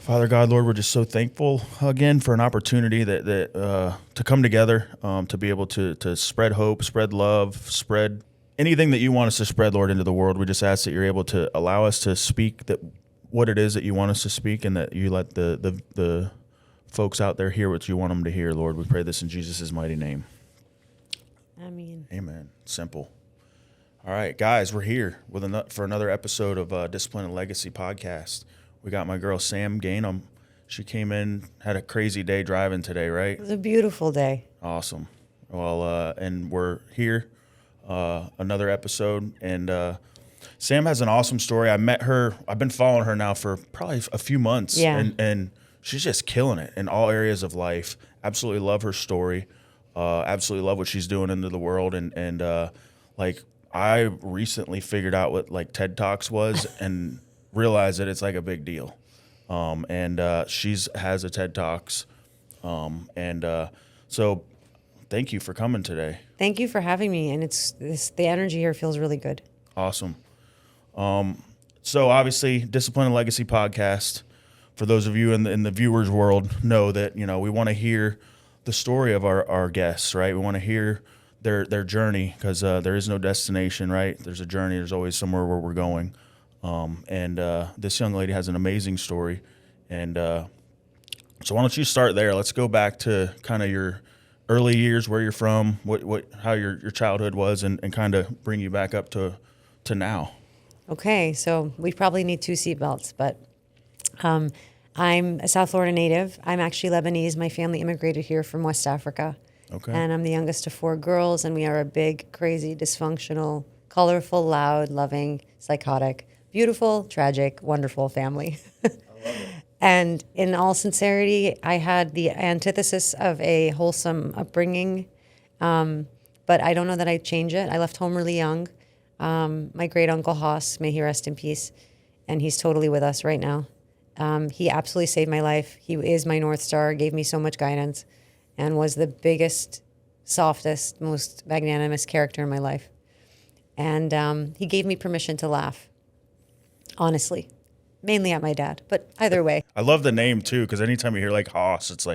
Father God, Lord, we're just so thankful again for an opportunity that to come together, to be able to spread hope, spread love, spread anything that you want us to spread, Lord, into the world. We just ask that you're able to allow us to speak what it is that you want us to speak, and that you let the folks out there hear what you want them to hear, Lord. We pray this in Jesus' mighty name. Amen. Simple. All right, guys, we're here for another episode of Discipline and Legacy podcast. We got my girl, Sam Gainham. She came in, had a crazy day driving today, right? It was a beautiful day. Awesome. Well, and we're here, another episode. And Sam has an awesome story. I met her. I've been following her now for probably a few months. Yeah. And she's just killing it in all areas of life. Absolutely love her story. Absolutely love what she's doing into the world. And I recently figured out what like TED Talks was and realize that it's like a big deal. She's has a TED Talks. So thank you for coming today. Thank you for having me. And the energy here feels really good. Awesome. So obviously Discipline and Legacy podcast, for those of you in the viewers world know that, we want to hear the story of our guests, right? We want to hear their journey, because there is no destination, right? There's a journey. There's always somewhere where we're going. This young lady has an amazing story. And so why don't you start there? Let's go back to kind of your early years, where you're from, how your childhood was, and kind of bring you back up to now. Okay, so we probably need 2 seatbelts, but I'm a South Florida native. I'm actually Lebanese. My family immigrated here from West Africa. Okay. And I'm the youngest of 4 girls, and we are a big, crazy, dysfunctional, colorful, loud, loving, psychotic, beautiful, tragic, wonderful family. I love it. And in all sincerity, I had the antithesis of a wholesome upbringing, but I don't know that I'd change it. I left home really young. My great uncle Haas, may he rest in peace, and he's totally with us right now. He absolutely saved my life. He is my North Star, gave me so much guidance, and was the biggest, softest, most magnanimous character in my life. And he gave me permission to laugh, honestly, mainly at my dad, but either way. I love the name too, because anytime you hear like Haas, it's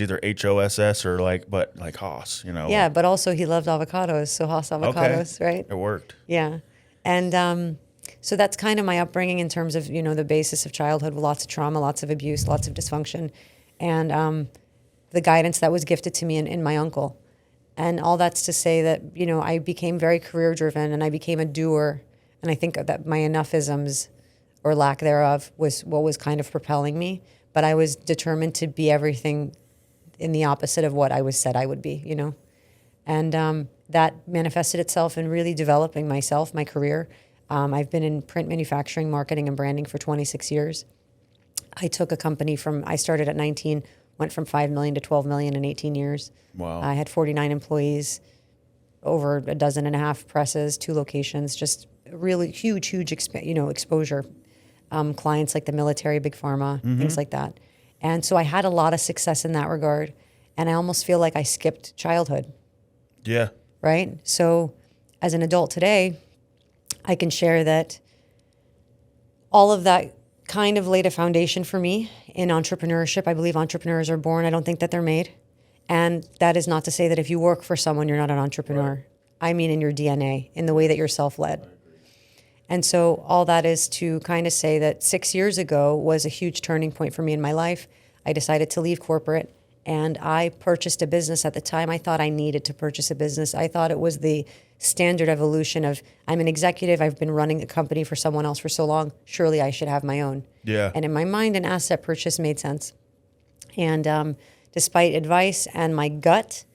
either Hoss or like Haas, Yeah, but also he loved avocados, so Haas avocados, okay. Right? It worked. Yeah. And so that's kind of my upbringing in terms of, the basis of childhood, with lots of trauma, lots of abuse, lots of dysfunction, and the guidance that was gifted to me in my uncle. And all that's to say that, I became very career driven, and I became a doer. And I think that my enoughisms, or lack thereof, was what was kind of propelling me. But I was determined to be everything in the opposite of what I was said I would be, And that manifested itself in really developing myself, my career. I've been in print manufacturing, marketing, and branding for 26 years. I took a company I started at 19, went from 5 million to 12 million in 18 years. Wow. I had 49 employees, over a dozen and a half presses, 2 locations, just really huge exposure. Clients like the military, big pharma, things like that. And so I had a lot of success in that regard. And I almost feel like I skipped childhood. Yeah. Right? So as an adult today, I can share that all of that kind of laid a foundation for me in entrepreneurship. I believe entrepreneurs are born. I don't think that they're made. And that is not to say that if you work for someone, you're not an entrepreneur. Right. I mean in your DNA, in the way that you're self-led. And so all that is to kind of say that 6 years ago was a huge turning point for me in my life. I decided to leave corporate, and I purchased a business. At the time, I thought I needed to purchase a business. I thought it was the standard evolution of, I'm an executive, I've been running a company for someone else for so long, surely I should have my own. Yeah. And in my mind, an asset purchase made sense. And despite advice and my gut,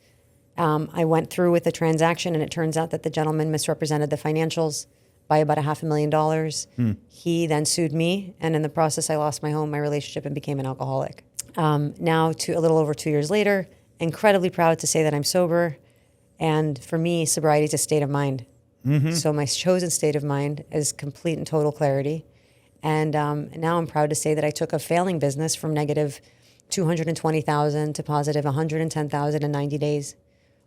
I went through with the transaction, and it turns out that the gentleman misrepresented the financials by about $500,000. He then sued me, and in the process, I lost my home, my relationship, and became an alcoholic. Now, a little over 2 years later, incredibly proud to say that I'm sober. And for me, sobriety is a state of mind. So my chosen state of mind is complete and total clarity. And now I'm proud to say that I took a failing business from negative 220,000 to positive 110,000 in 90 days.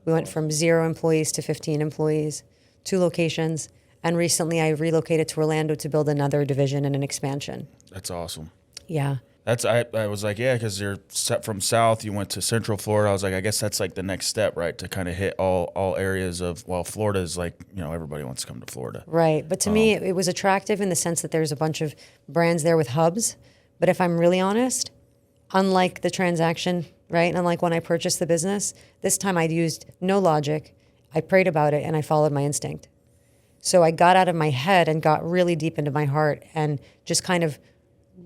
We went from 0 employees to 15 employees, 2 locations. And recently I relocated to Orlando to build another division and an expansion. That's awesome. Yeah. I was like, yeah, because you're set from South, you went to Central Florida. I was like, I guess that's like the next step, right? To kind of hit all areas of, well, Florida is like, everybody wants to come to Florida. Right. But to me, it was attractive in the sense that there's a bunch of brands there with hubs. But if I'm really honest, unlike the transaction, right? And unlike when I purchased the business, this time I'd used no logic. I prayed about it and I followed my instinct. So I got out of my head and got really deep into my heart and just kind of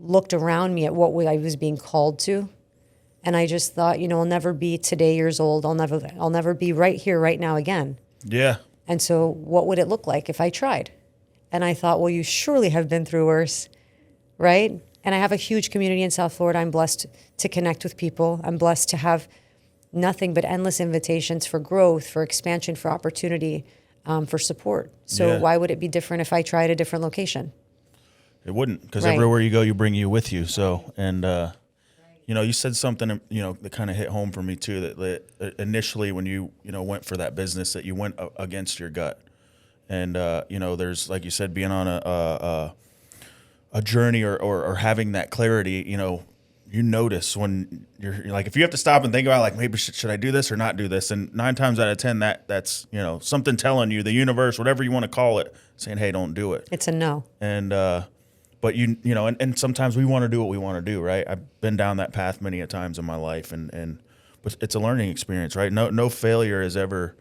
looked around me at what I was being called to. And I just thought, I'll never be today years old. I'll never be right here, right now again. Yeah. And so what would it look like if I tried? And I thought, well, you surely have been through worse, right? And I have a huge community in South Florida. I'm blessed to connect with people. I'm blessed to have nothing but endless invitations for growth, for expansion, for opportunity, for support. So why would it be different if I tried a different location? It wouldn't, because everywhere you go, you bring you with you. So, and, you said something, that kind of hit home for me too, that initially when you, went for that business, that you went against your gut. And, there's, like you said, being on a journey or having that clarity, you notice when you're like, if you have to stop and think about like, maybe should I do this or not do this? And 9 times out of 10, that's, something telling you, the universe, whatever you want to call it, saying, hey, don't do it. It's a no. And, but and sometimes we want to do what we want to do, right? I've been down that path many a times in my life, but it's a learning experience, right? No failure is ever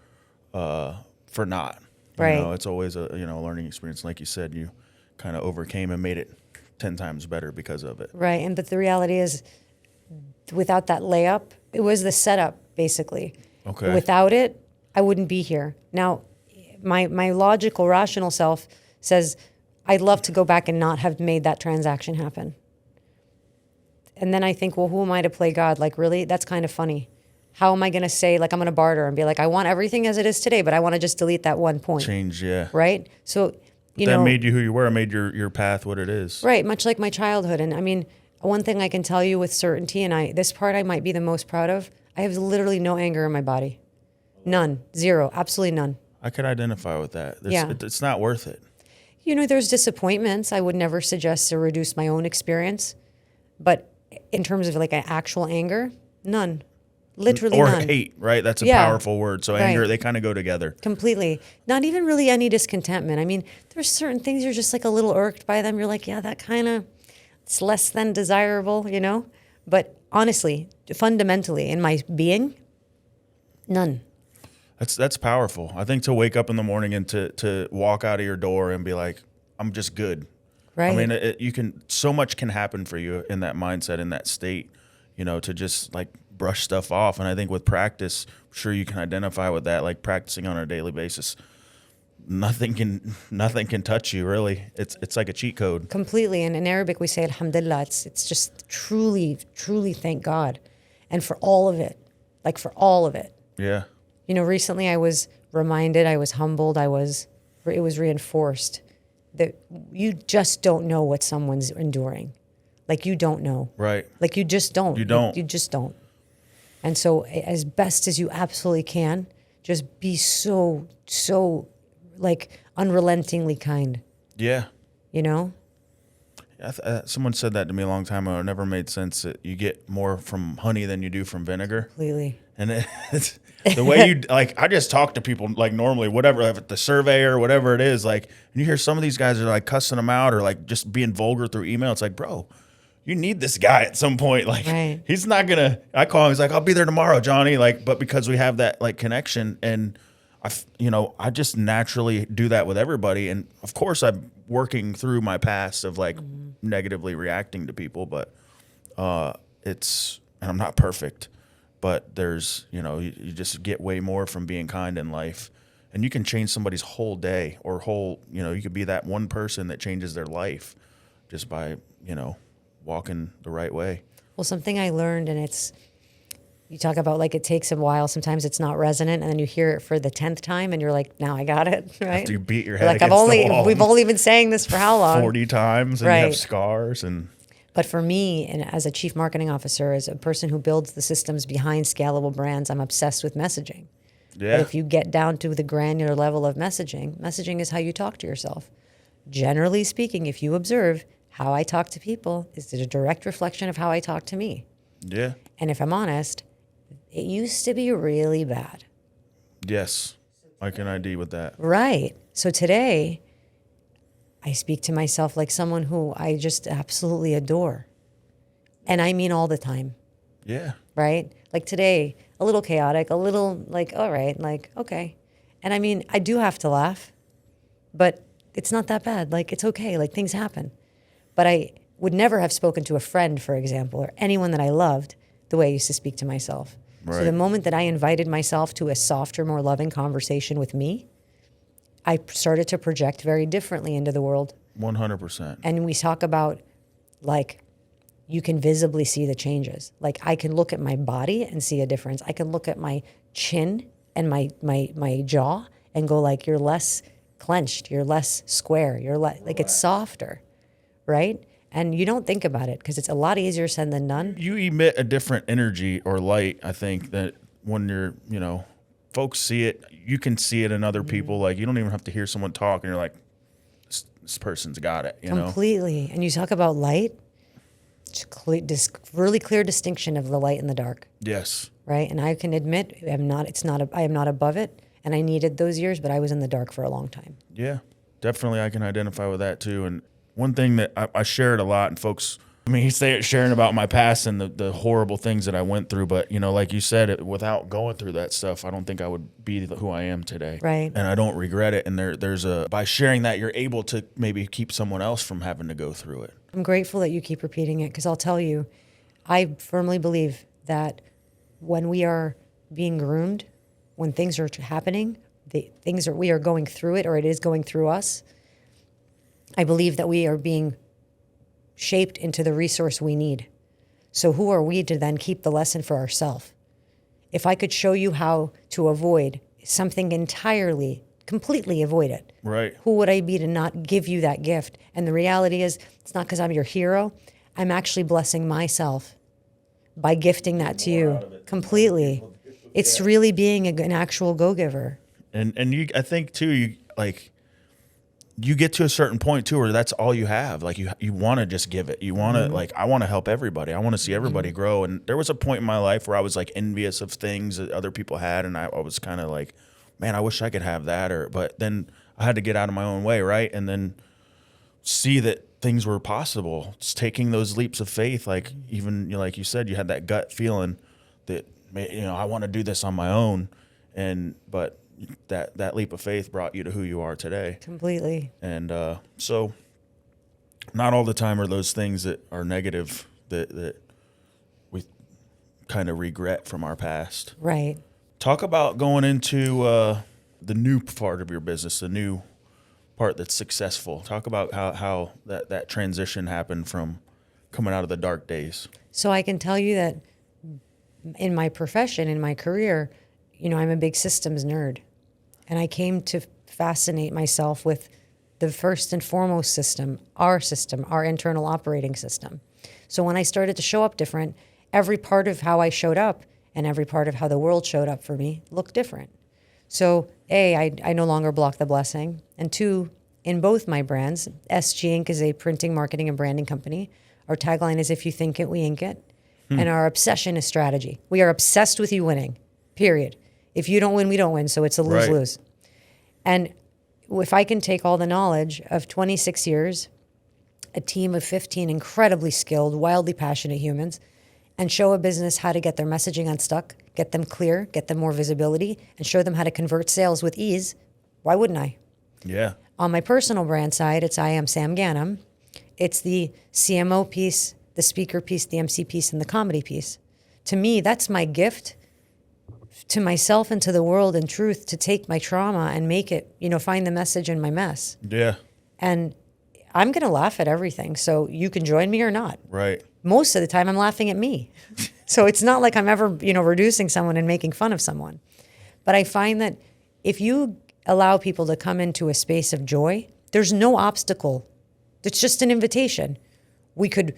for naught. Right. It's always a learning experience. Like you said, you kind of overcame and made it 10 times better because of it. Right, but the reality is, without that layup, it was the setup basically. Okay. Without it, I wouldn't be here. Now, my logical, rational self says, I'd love to go back and not have made that transaction happen. And then I think, well, who am I to play God? Like, really? That's kind of funny. How am I going to say, like, I'm going to barter and be like, I want everything as it is today, but I want to just delete that one point. Change, yeah. Right? So, that made you who you were, made your path what it is. Right, much like my childhood. And I mean, one thing I can tell you with certainty, and this part I might be the most proud of, I have literally no anger in my body. None. Zero. Absolutely none. I could identify with that. It's not worth it. There's disappointments. I would never suggest to reduce my own experience. But in terms of like an actual anger, none. Literally none. Or hate, right? That's a powerful word. So anger, they kind of go together. Completely. Not even really any discontentment. I mean, there's certain things you're just like a little irked by them. You're like, yeah, that kind of, it's less than desirable, But honestly, fundamentally, in my being, none. That's powerful. I think to wake up in the morning and to walk out of your door and be like, I'm just good. Right. I mean, so much can happen for you in that mindset, in that state, to just like brush stuff off. And I think with practice, I'm sure you can identify with that, like practicing on a daily basis. Nothing can touch you, really. It's like a cheat code. Completely. And in Arabic, we say alhamdulillah. It's just truly, truly thank God. And for all of it, like for all of it. Yeah. Recently I was reminded, I was humbled, it was reinforced that you just don't know what someone's enduring. Like you don't know. Right. Like you just don't. You don't. You just don't. And so as best as you absolutely can, just be so like unrelentingly kind. Yeah. Someone said that to me a long time ago. It never made sense that you get more from honey than you do from vinegar. Completely. And it's the way you, like, I just talk to people like normally, whatever, if it's the survey or whatever it is, like, and you hear some of these guys are like cussing them out or like just being vulgar through email. It's like, bro, you need this guy at some point. Like, right. He's not going to, I call him, he's like, I'll be there tomorrow, Jonnie. Like, but because we have that like connection and I just naturally do that with everybody. And of course I'm working through my past of like negatively reacting to people, but and I'm not perfect. But there's, you just get way more from being kind in life. And you can change somebody's whole day or you could be that one person that changes their life just by, walking the right way. Well, something I learned, and you talk about like it takes a while. Sometimes it's not resonant, and then you hear it for the 10th time, and you're like, now I got it, right? After you beat your head like against the wall. We've only been saying this for how long? 40 times, and right. You have scars and... But for me, and as a chief marketing officer, as a person who builds the systems behind scalable brands, I'm obsessed with messaging. Yeah. But if you get down to the granular level of messaging is how you talk to yourself. Generally speaking, if you observe how I talk to people is a direct reflection of how I talk to me. Yeah. And if I'm honest, it used to be really bad. Yes. I can ID with that. Right. So today, I speak to myself like someone who I just absolutely adore. And I mean all the time. Yeah. Right? Like today, a little chaotic, a little like, all right, like, okay. And I mean, I do have to laugh, but it's not that bad. Like, it's okay. Like, things happen. But I would never have spoken to a friend, for example, or anyone that I loved the way I used to speak to myself. Right. So the moment that I invited myself to a softer, more loving conversation with me, I started to project very differently into the world. 100%. And we talk about, like, you can visibly see the changes. Like, I can look at my body and see a difference. I can look at my chin and my jaw and go, like, you're less clenched, you're less square, you're like, it's softer, right? And you don't think about it because it's a lot easier said than done. You emit a different energy or light, I think, that when you're, folks see it, you can see it in other people. Like, you don't even have to hear someone talk and you're like, this person's got it, Completely. And you talk about light, really clear distinction of the light and the dark. Yes. Right? And I can admit I am not above it, and I needed those years, but I was in the dark for a long time. Yeah, definitely I can identify with that too. And one thing that I share it a lot, and folks, you say it sharing about my past and the horrible things that I went through, but like you said, without going through that stuff, I don't think I would be who I am today. Right. And I don't regret it. And by sharing that, you're able to maybe keep someone else from having to go through it. I'm grateful that you keep repeating it because I'll tell you, I firmly believe that when we are being groomed, when things are happening, we are going through it, or it is going through us. I believe that we are being shaped into the resource we need. So who are we to then keep the lesson for ourselves? If I could show you how to avoid something entirely, completely avoid it, right? Who would I be to not give you that gift? And the reality is, it's not because I'm your hero. I'm actually blessing myself by gifting that to you completely. It's really being an actual go-giver. And I think too, you get to a certain point too where that's all you have. Like you want to just give it. You want to I want to help everybody. I want to see everybody grow. And there was a point in my life where I was like envious of things that other people had, and I was kind of like, man, I wish I could have that. But then I had to get out of my own way, right? And then see that things were possible. Just taking those leaps of faith, like even like you said, you had that gut feeling that I want to do this on my own, but that leap of faith brought you to who you are today. Completely. And so not all the time are those things that are negative that we kind of regret from our past. Right. Talk about going into the new part of your business, the new part that's successful. Talk about how that transition happened from coming out of the dark days. So I can tell you that in my profession, in my career, I'm a big systems nerd. And I came to fascinate myself with the first and foremost system, our internal operating system. So when I started to show up different, every part of how I showed up and every part of how the world showed up for me looked different. So A, I no longer block the blessing. And two, in both my brands, SG Inc. is a printing, marketing, and branding company. Our tagline is, if you think it, we ink it. And our obsession is strategy. We are obsessed with you winning, period. If you don't win, we don't win. So it's a lose-lose. Right. And if I can take all the knowledge of 26 years, a team of 15 incredibly skilled, wildly passionate humans, and show a business how to get their messaging unstuck, get them clear, get them more visibility, and show them how to convert sales with ease, why wouldn't I? Yeah. On my personal brand side, I am Sam Gainham. It's the CMO piece, the speaker piece, the MC piece, and the comedy piece. To me, that's my gift to myself and to the world, in truth, to take my trauma and make it, find the message in my mess. Yeah. And I'm going to laugh at everything. So you can join me or not. Right. Most of the time I'm laughing at me. So it's not like I'm ever, reducing someone and making fun of someone. But I find that if you allow people to come into a space of joy, there's no obstacle. It's just an invitation. We could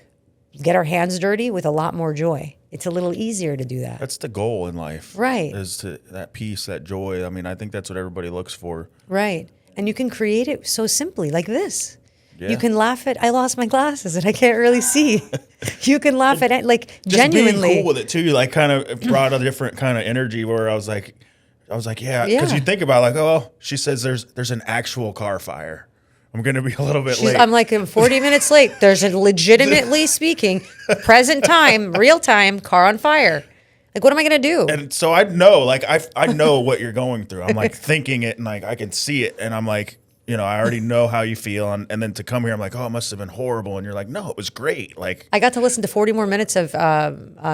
get our hands dirty with a lot more joy. It's a little easier to do that. That's the goal in life. Right. Is to that peace, that joy. I mean, I think that's what everybody looks for. Right. And you can create it so simply, like this. Yeah. You can laugh at, I lost my glasses and I can't really see. You can laugh at it, like, Just genuinely. being cool with it too, like kind of brought a different kind of energy where I was like, yeah, because Yeah. you think about like, oh, she says there's an actual car fire. I'm going to be a little bit late. I'm like, I'm 40 minutes late. There's a legitimately speaking, present time, real time, car on fire. Like, what am I going to do? And so I know, like, I know what you're going through. I'm like thinking it and like I can see it. And I'm like, I already know how you feel. And then to come here, I'm like, oh, it must have been horrible. And you're like, no, it was great. Like, I got to listen to 40 more minutes of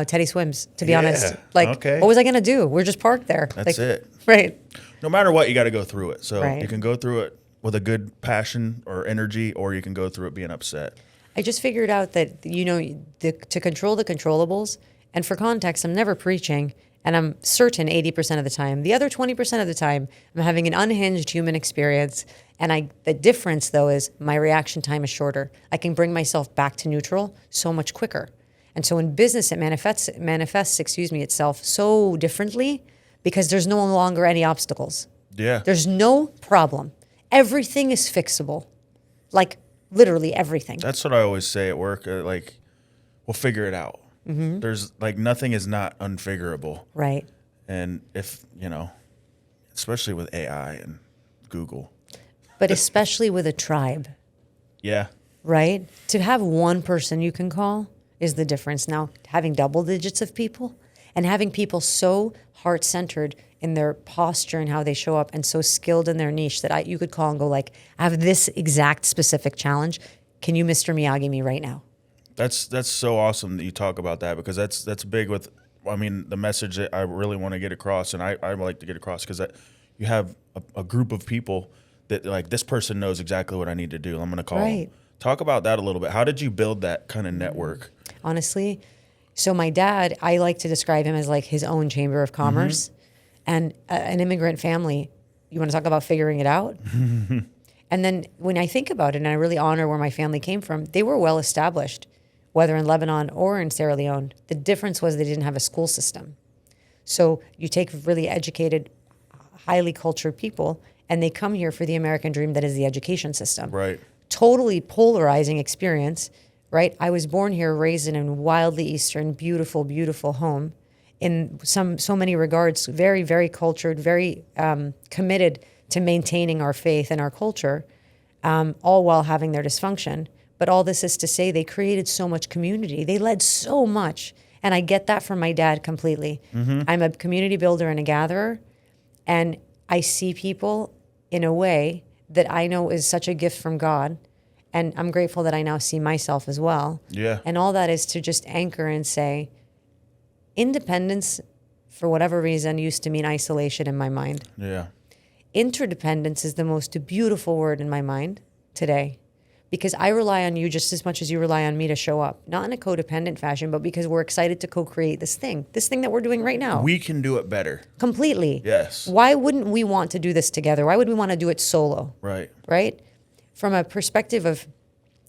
Teddy Swims, to be honest. Like, okay. what was I going to do? We're just parked there. That's like, it. Right. No matter what, you got to go through it. So Right. you can go through it with a good passion or energy, or you can go through it being upset. I just figured out that, to control the controllables, and for context, I'm never preaching, and I'm certain 80% of the time. The other 20% of the time, I'm having an unhinged human experience. And the difference, though, is my reaction time is shorter. I can bring myself back to neutral so much quicker. And so in business, it manifests itself so differently because there's no longer any obstacles. Yeah. There's no problem. Everything is fixable. Like, literally everything. That's what I always say at work. Like, we'll figure it out. Mm-hmm. There's like nothing is not unfigurable. Right. And if, especially with AI and Google. But especially with a tribe, Yeah. right? To have one person you can call is the difference. Now, having double digits of people and having people so heart-centered in their posture and how they show up and so skilled in their niche that you could call and go like, I have this exact specific challenge. Can you Mr. Miyagi me right now? That's so awesome that you talk about that because that's big with, the message that I really want to get across and I like to get across because you have a group of people that like this person knows exactly what I need to do. I'm going to call them. Talk about that a little bit. How did you build that kind of network? Honestly, so my dad, I like to describe him as like his own chamber of commerce and an immigrant family. You want to talk about figuring it out? And then when I think about it, and I really honor where my family came from, they were well established, whether in Lebanon or in Sierra Leone. The difference was they didn't have a school system. So you take really educated, highly cultured people, and they come here for the American dream that is the education system. Right. Totally polarizing experience, right? I was born here, raised in a wildly Eastern, beautiful, beautiful home. In so many regards, very, very cultured, very committed to maintaining our faith and our culture, all while having their dysfunction. But all this is to say they created so much community. They led so much. And I get that from my dad completely. Mm-hmm. I'm a community builder and a gatherer. And I see people in a way that I know is such a gift from God. And I'm grateful that I now see myself as well. Yeah. And all that is to just anchor and say, independence, for whatever reason, used to mean isolation in my mind. Yeah. Interdependence is the most beautiful word in my mind today. Because I rely on you just as much as you rely on me to show up. Not in a codependent fashion, but because we're excited to co-create this thing that we're doing right now. We can do it better. Completely. Yes. Why wouldn't we want to do this together? Why would we want to do it solo? Right. Right? From a perspective of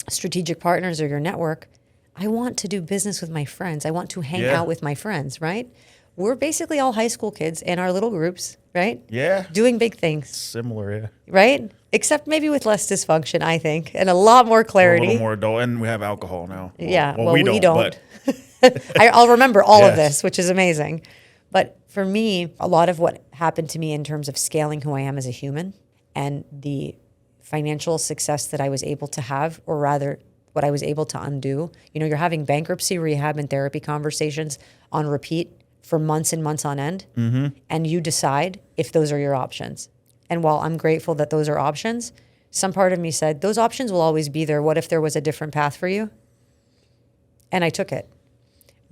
strategic partners or your network, I want to do business with my friends. I want to hang out with my friends, right? We're basically all high school kids in our little groups, right? Yeah. Doing big things. Similar, yeah. Right? Except maybe with less dysfunction, I think, and a lot more clarity. A little more adult, and we have alcohol now. Well, we don't. But I'll remember all of Yes. this, which is amazing. But for me, a lot of what happened to me in terms of scaling who I am as a human and the financial success that I was able to have, or rather what I was able to undo. You're having bankruptcy, rehab, and therapy conversations on repeat for months and months on end, and you decide if those are your options. And while I'm grateful that those are options, some part of me said, those options will always be there. What if there was a different path for you? And I took it.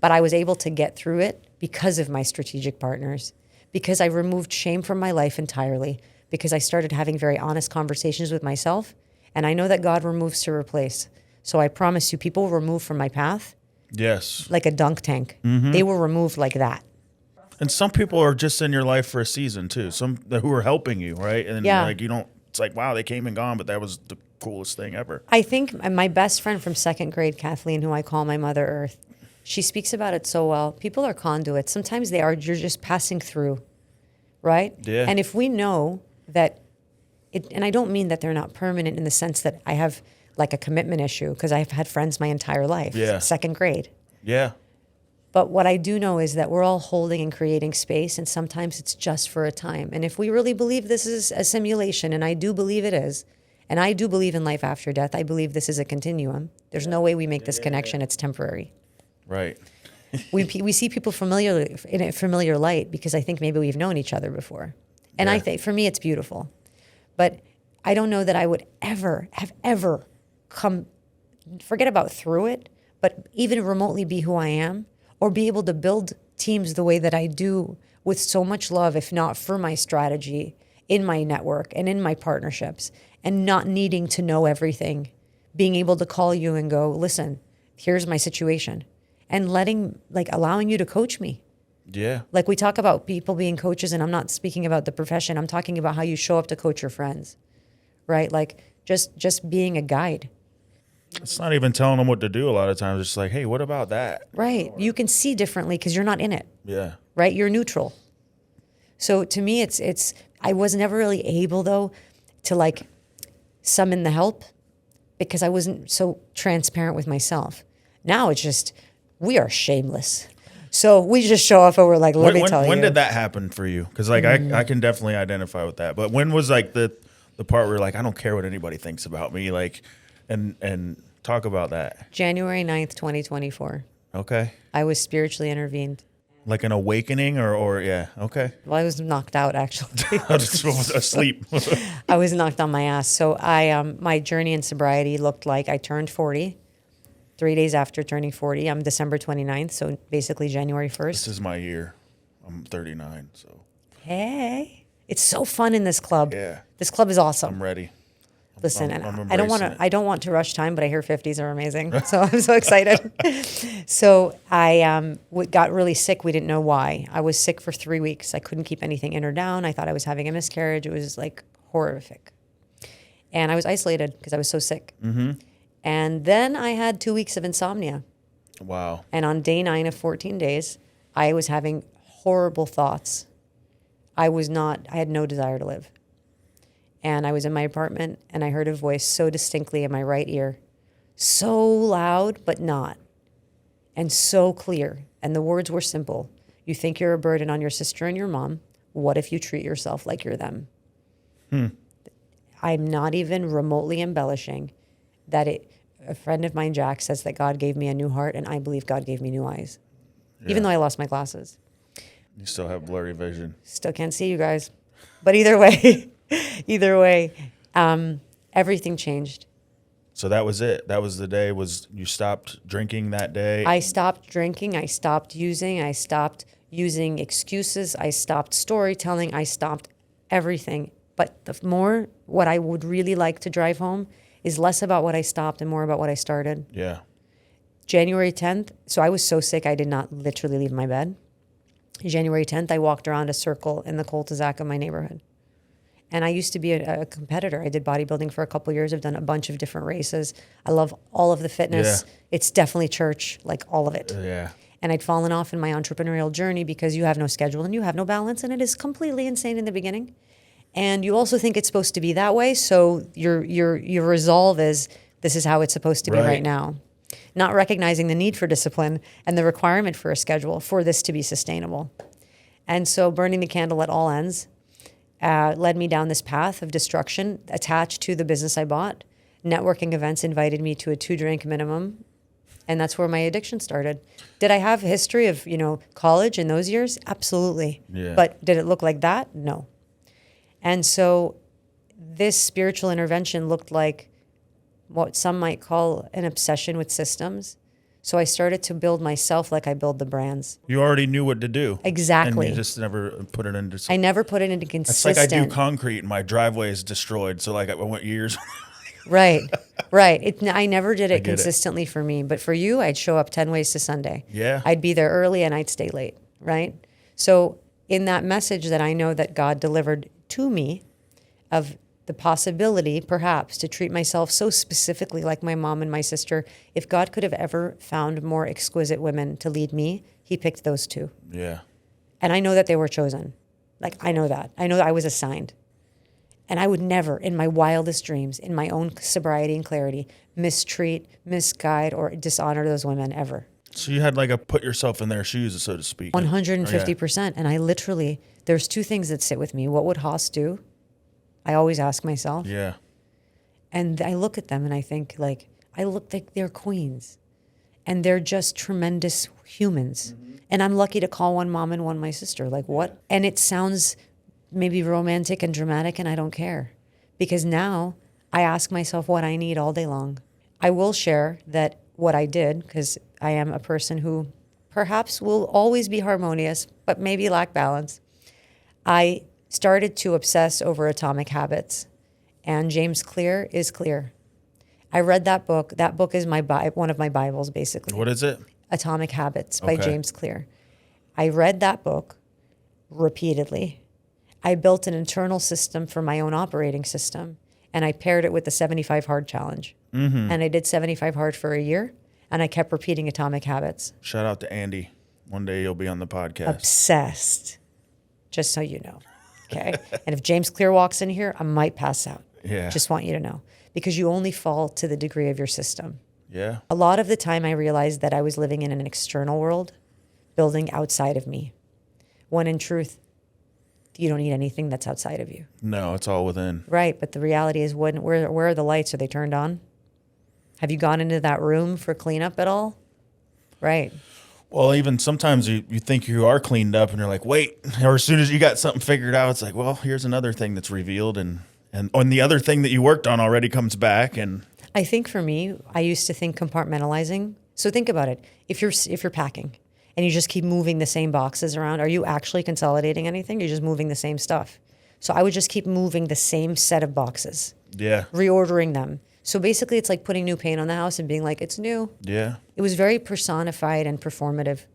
But I was able to get through it because of my strategic partners, because I removed shame from my life entirely, because I started having very honest conversations with myself. And I know that God removes to replace. So I promise you, people will remove from my path yes. like a dunk tank. They were removed like that. And some people are just in your life for a season too. Some who are helping you, right? And like you don't. It's like, wow, they came and gone, but that was the coolest thing ever. I think my best friend from second grade, Kathleen, who I call my Mother Earth, she speaks about it so well. People are conduits. Sometimes they are. You're just passing through, right? Yeah. And if we know that, and I don't mean that they're not permanent in the sense that I have like a commitment issue because I've had friends my entire life, Yeah. second grade. Yeah. But what I do know is that we're all holding and creating space, and sometimes it's just for a time. And if we really believe this is a simulation, and I do believe it is, and I do believe in life after death, I believe this is a continuum. There's no way we make this connection. It's temporary. Right. We see people in a familiar light because I think maybe we've known each other before. And I think for me, it's beautiful. But I don't know that I would ever come, forget about through it, but even remotely be who I am or be able to build teams the way that I do with so much love, if not for my strategy in my network and in my partnerships and not needing to know everything, being able to call you and go, listen, here's my situation and allowing you to coach me. Yeah. Like we talk about people being coaches, and I'm not speaking about the profession. I'm talking about how you show up to coach your friends, right? Like just being a guide. It's not even telling them what to do a lot of times. It's like, hey, what about that? Right. You can see differently because you're not in it. Yeah. Right? You're neutral. So to me, it's I was never really able, though, to like summon the help because I wasn't so transparent with myself. Now it's just, we are shameless. So we just show up and we're like, let me tell you. When did that happen for you? Because like I can definitely identify with that. But when was like the part where you're like, I don't care what anybody thinks about me, like, and talk about that. January 9th, 2024. Okay. I was spiritually intervened. Like an awakening or yeah. Okay. Well, I was knocked out actually. I just was asleep. I was knocked on my ass. So my journey in sobriety looked like I turned 40. 3 days after turning 40, I'm December 29th, so basically January 1st. This is my year. I'm 39, so. Hey, it's so fun in this club. Yeah. This club is awesome. I'm ready. Listen, I'm and I don't want to rush time, but I hear 50s are amazing. So I'm so excited. So I got really sick. We didn't know why. I was sick for 3 weeks. I couldn't keep anything in or down. I thought I was having a miscarriage. It was like horrific. And I was isolated because I was so sick. Mm-hmm. And then I had 2 weeks of insomnia. Wow. And on day 9 of 14 days, I was having horrible thoughts. I had no desire to live. And I was in my apartment and I heard a voice so distinctly in my right ear, so loud, but not, and so clear. And the words were simple. You think you're a burden on your sister and your mom. What if you treat yourself like you're them? I'm not even remotely embellishing that a friend of mine, Jack, says that God gave me a new heart, and I believe God gave me new eyes, even though I lost my glasses. You still have blurry vision. Still can't see you guys. But either way, everything changed. So that was it. That was the day. Was you stopped drinking that day? I stopped drinking. I stopped using. I stopped using excuses. I stopped storytelling. I stopped everything. But what I would really like to drive home is less about what I stopped and more about what I started. Yeah. January 10th, so I was so sick I did not literally leave my bed. January 10th, I walked around a circle in the cul-de-sac of my neighborhood. And I used to be a competitor. I did bodybuilding for a couple of years. I've done a bunch of different races. I love all of the fitness. Yeah. It's definitely church, like all of it. Yeah. And I'd fallen off in my entrepreneurial journey because you have no schedule and you have no balance, and it is completely insane in the beginning. And you also think it's supposed to be that way, so your resolve is this is how it's supposed to be right now. Not recognizing the need for discipline and the requirement for a schedule for this to be sustainable. And so burning the candle at all ends led me down this path of destruction attached to the business I bought. Networking events invited me to a 2-drink minimum, and that's where my addiction started. Did I have a history of, college in those years? Absolutely. Yeah. But did it look like that? No. And so this spiritual intervention looked like what some might call an obsession with systems. So I started to build myself like I build the brands. You already knew what to do. Exactly. And you just never put it into... I never put it into It's consistent. like I do concrete and my driveway is destroyed. So like I went years... Right. I never did it get consistently for me. But for you, I'd show up 10 ways to Sunday. Yeah. I'd be there early and I'd stay late, right? So in that message that I know that God delivered to me of the possibility, perhaps, to treat myself so specifically like my mom and my sister, if God could have ever found more exquisite women to lead me, he picked those two. Yeah. And I know that they were chosen. Like, I know that. I know that I was assigned. And I would never, in my wildest dreams, in my own sobriety and clarity, mistreat, misguide, or dishonor those women ever. So you had like a put yourself in their shoes, so to speak. 150%. And I literally, there's two things that sit with me. What would Haas do? I always ask myself. Yeah. And I look at them and I think like they're queens. And they're just tremendous humans. Mm-hmm. And I'm lucky to call one mom and one my sister. Like what? And it sounds maybe romantic and dramatic, and I don't care. Because now I ask myself what I need all day long. I will share that what I did, because I am a person who perhaps will always be harmonious, but maybe lack balance. I started to obsess over Atomic Habits, and James Clear is clear. I read that book. That book is one of my Bibles, basically. What is it? Atomic Habits by James Clear. I read that book repeatedly. I built an internal system for my own operating system, and I paired it with the 75 Hard Challenge. Mm-hmm. And I did 75 Hard for a year, and I kept repeating Atomic Habits. Shout out to Andy. One day you'll be on the podcast. Obsessed, just so you know. Okay? And if James Clear walks in here, I might pass out. Yeah. Just want you to know. Because you only fall to the degree of your system. Yeah. A lot of the time I realized that I was living in an external world, building outside of me. When in truth, you don't need anything that's outside of you. No, it's all within. Right, but the reality is, where are the lights? Are they turned on? Have you gone into that room for cleanup at all? Right. Well, even sometimes you think you are cleaned up and you're like, wait, or as soon as you got something figured out, it's like, well, here's another thing that's revealed, and the other thing that you worked on already comes back. And I think for me, I used to think compartmentalizing. So think about it. If you're packing and you just keep moving the same boxes around, are you actually consolidating anything? You're just moving the same stuff. So I would just keep moving the same set of boxes. Yeah. Reordering them. So basically it's like putting new paint on the house and being like, it's new. Yeah. It was very personified and performative.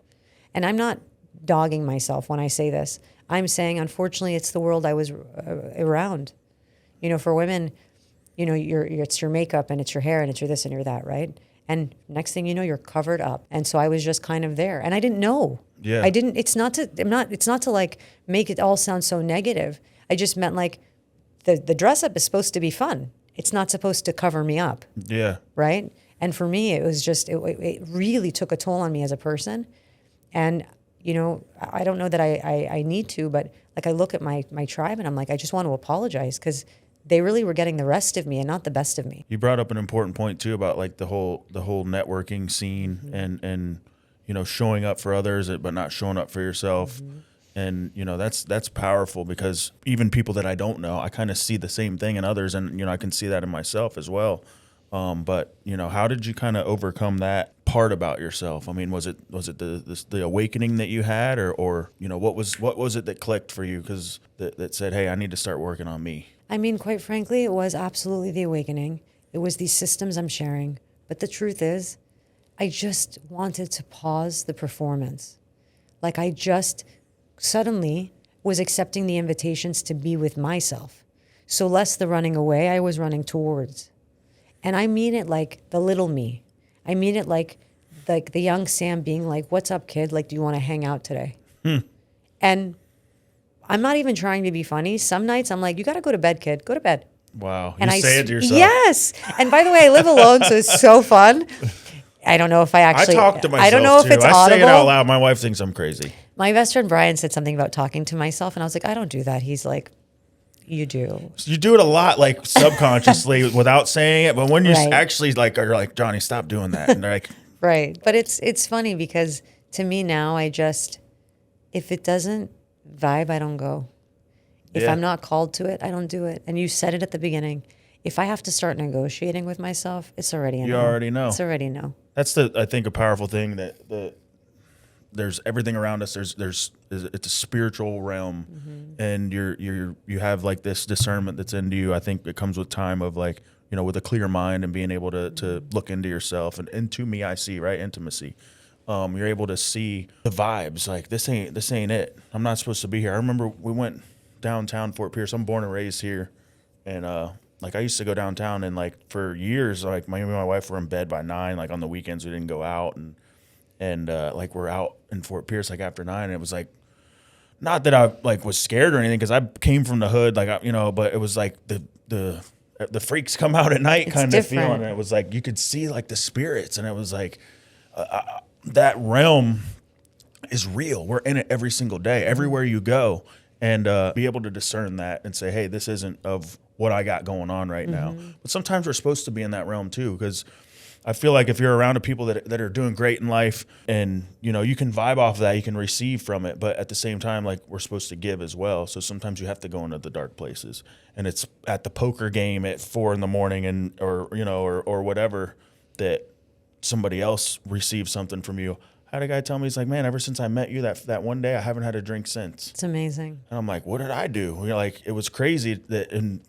And I'm not dogging myself when I say this. I'm saying, unfortunately, it's the world I was around. You know, for women, you know, it's your makeup and it's your hair and it's your this and your that, right? And next thing you know, you're covered up. And so I was just kind of there, and I didn't know. Yeah. It's not to like make it all sound so negative. I just meant like the dress up is supposed to be fun. It's not supposed to cover me up. Yeah. Right. And for me, it was just, it really took a toll on me as a person. And, you know, I don't know that I need to, but like I look at my tribe and I'm like, I just want to apologize because they really were getting the rest of me and not the best of me. You brought up an important point too about like the whole networking scene. Mm-hmm. and you know, showing up for others but not showing up for yourself. Mm-hmm. And you know, that's powerful, because even people that I don't know, I kind of see the same thing in others, and you know, I can see that in myself as well. But you know, how did you kind of overcome that part about yourself? I mean, was it the awakening that you had, or you know, what was it that clicked for you, because that said, hey, I need to start working on me? I mean, quite frankly, it was absolutely the awakening. It was these systems I'm sharing. But the truth is, I just wanted to pause the performance. Like I just suddenly was accepting the invitations to be with myself. So less the running away, I was running towards. And I mean it like the little me. I mean it like the young Sam being like, what's up, kid? Like, do you want to hang out today? And I'm not even trying to be funny. Some nights I'm like, you got to go to bed, kid. Go to bed. Wow. And you say it to yourself. Yes. And by the way, I live alone, so it's so fun. I don't know if I actually... I talk to myself, I don't know too. if it's I audible. say it out loud. My wife thinks I'm crazy. My best friend Brian said something about talking to myself, and I was like, I don't do that. He's like, you do. You do it a lot, like subconsciously without saying it. But when you actually like are like, Jonnie, stop doing that. And they're like... Right. But it's funny because to me now, if it doesn't vibe, I don't go. If I'm not called to it, I don't do it. And you said it at the beginning. If I have to start negotiating with myself, it's already a no. You already know. It's already no. That's I think a powerful thing that there's everything around us. It's a spiritual realm, mm-hmm. and you have like this discernment that's into you. I think it comes with time of like, you know, with a clear mind and being able to look into yourself, and into me, I see, right? Intimacy. You're able to see the vibes. Like this ain't it. I'm not supposed to be here. I remember we went downtown Fort Pierce. I'm born and raised here, and like I used to go downtown, and like for years, like me and my wife were in bed by 9. Like on the weekends, we didn't go out, and like we're out in Fort Pierce like after 9. And it was like not that I like was scared or anything, because I came from the hood, like but it was like the freaks come out at night kind of feeling. And it was like you could see like the spirits, and it was like that realm is real. We're in it every single day, everywhere you go, and be able to discern that and say, hey, this isn't of what I got going on right now. But sometimes we're supposed to be in that realm too, because I feel like if you're around people that are doing great in life, and you can vibe off of that, you can receive from it, but at the same time, like, we're supposed to give as well. So sometimes you have to go into the dark places, and it's at the poker game at 4 a.m. and or whatever, that somebody else receives something from you. I had a guy tell me, he's like, man, ever since I met you that one day, I haven't had a drink since. It's amazing. And I'm like, what did I do? Like, it was crazy that, and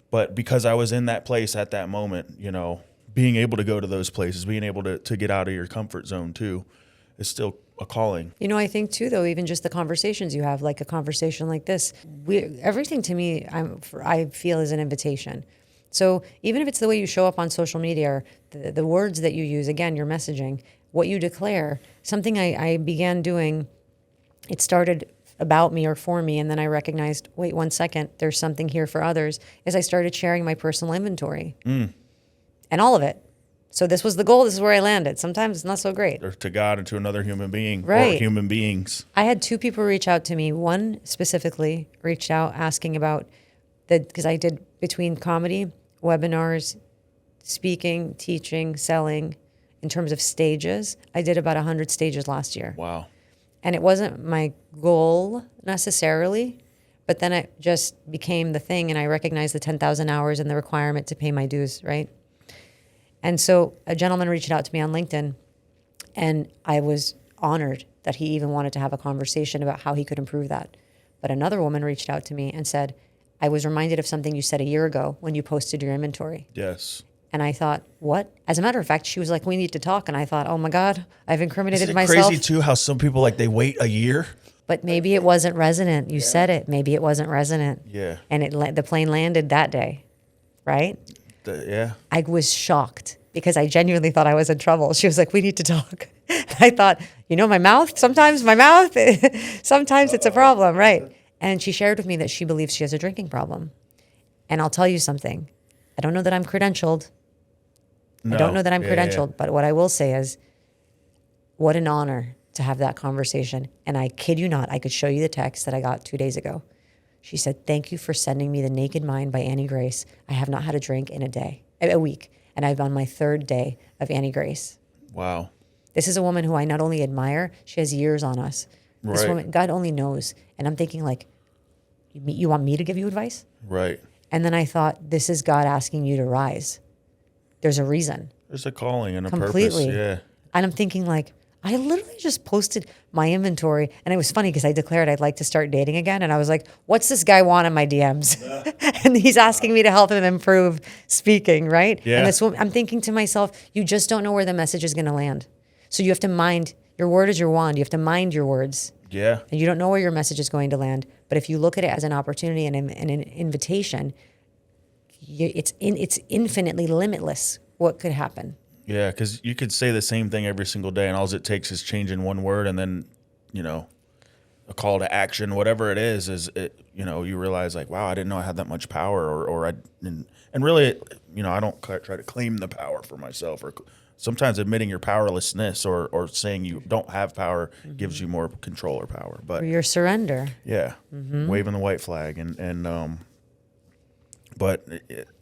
but because I was in that place at that moment, being able to go to those places, being able to get out of your comfort zone too, is still a calling. I think too, though, even just the conversations you have, like a conversation like this, everything to me, I feel is an invitation. So even if it's the way you show up on social media, or the words that you use, again, your messaging, what you declare, something I began doing, it started about me or for me, and then I recognized, wait, 1 second, there's something here for others, as I started sharing my personal inventory. And all of it. So this was the goal. This is where I landed. Sometimes it's not so great. Or to God and to another human being, right. Or human beings. I had 2 people reach out to me. One specifically reached out asking about because I did between comedy, webinars, speaking, teaching, selling, in terms of stages. I did about 100 stages last year. Wow. And it wasn't my goal necessarily, but then it just became the thing, and I recognized the 10,000 hours and the requirement to pay my dues, right? And so a gentleman reached out to me on LinkedIn, and I was honored that he even wanted to have a conversation about how he could improve that. But another woman reached out to me and said, I was reminded of something you said a year ago when you posted your inventory. Yes. And I thought, what? As a matter of fact, she was like, we need to talk. And I thought, oh my God, I've incriminated Isn't it myself. crazy too how some people, like, they wait a year? But maybe it wasn't resonant. You said it. Maybe it wasn't resonant. Yeah. And the plane landed that day, right? Yeah. I was shocked because I genuinely thought I was in trouble. She was like, we need to talk. I thought, my mouth, sometimes it's a problem, right? And she shared with me that she believes she has a drinking problem. And I'll tell you something. I don't know that I'm credentialed. No. I don't know that I'm credentialed, yeah. But what I will say is, what an honor to have that conversation. And I kid you not, I could show you the text that I got 2 days ago. She said, thank you for sending me The Naked Mind by Annie Grace. I have not had a drink in a week. And I'm on my 3rd day of Annie Grace. Wow. This is a woman who I not only admire, she has years on us. Right. This woman, God only knows. And I'm thinking, like, you want me to give you advice? Right. And then I thought, this is God asking you to rise. There's a reason. There's a calling and a Completely. purpose. Yeah. And I'm thinking, like, I literally just posted my inventory. And it was funny because I declared I'd like to start dating again. And I was like, what's this guy want in my DMs? And he's asking me to help him improve speaking, right? Yeah. And this woman, I'm thinking to myself, you just don't know where the message is going to land. So you have to mind, your word is your wand. You have to mind your words. Yeah. And you don't know where your message is going to land. But if you look at it as an opportunity and an invitation, it's infinitely limitless what could happen. Yeah, because you could say the same thing every single day, and all it takes is changing one word, and then, a call to action, whatever it is you realize, like, wow, I didn't know I had that much power, and really, I don't try to claim the power for myself, or sometimes admitting your powerlessness or saying you don't have power gives you more control or power. But Or your surrender. yeah, waving the white flag, but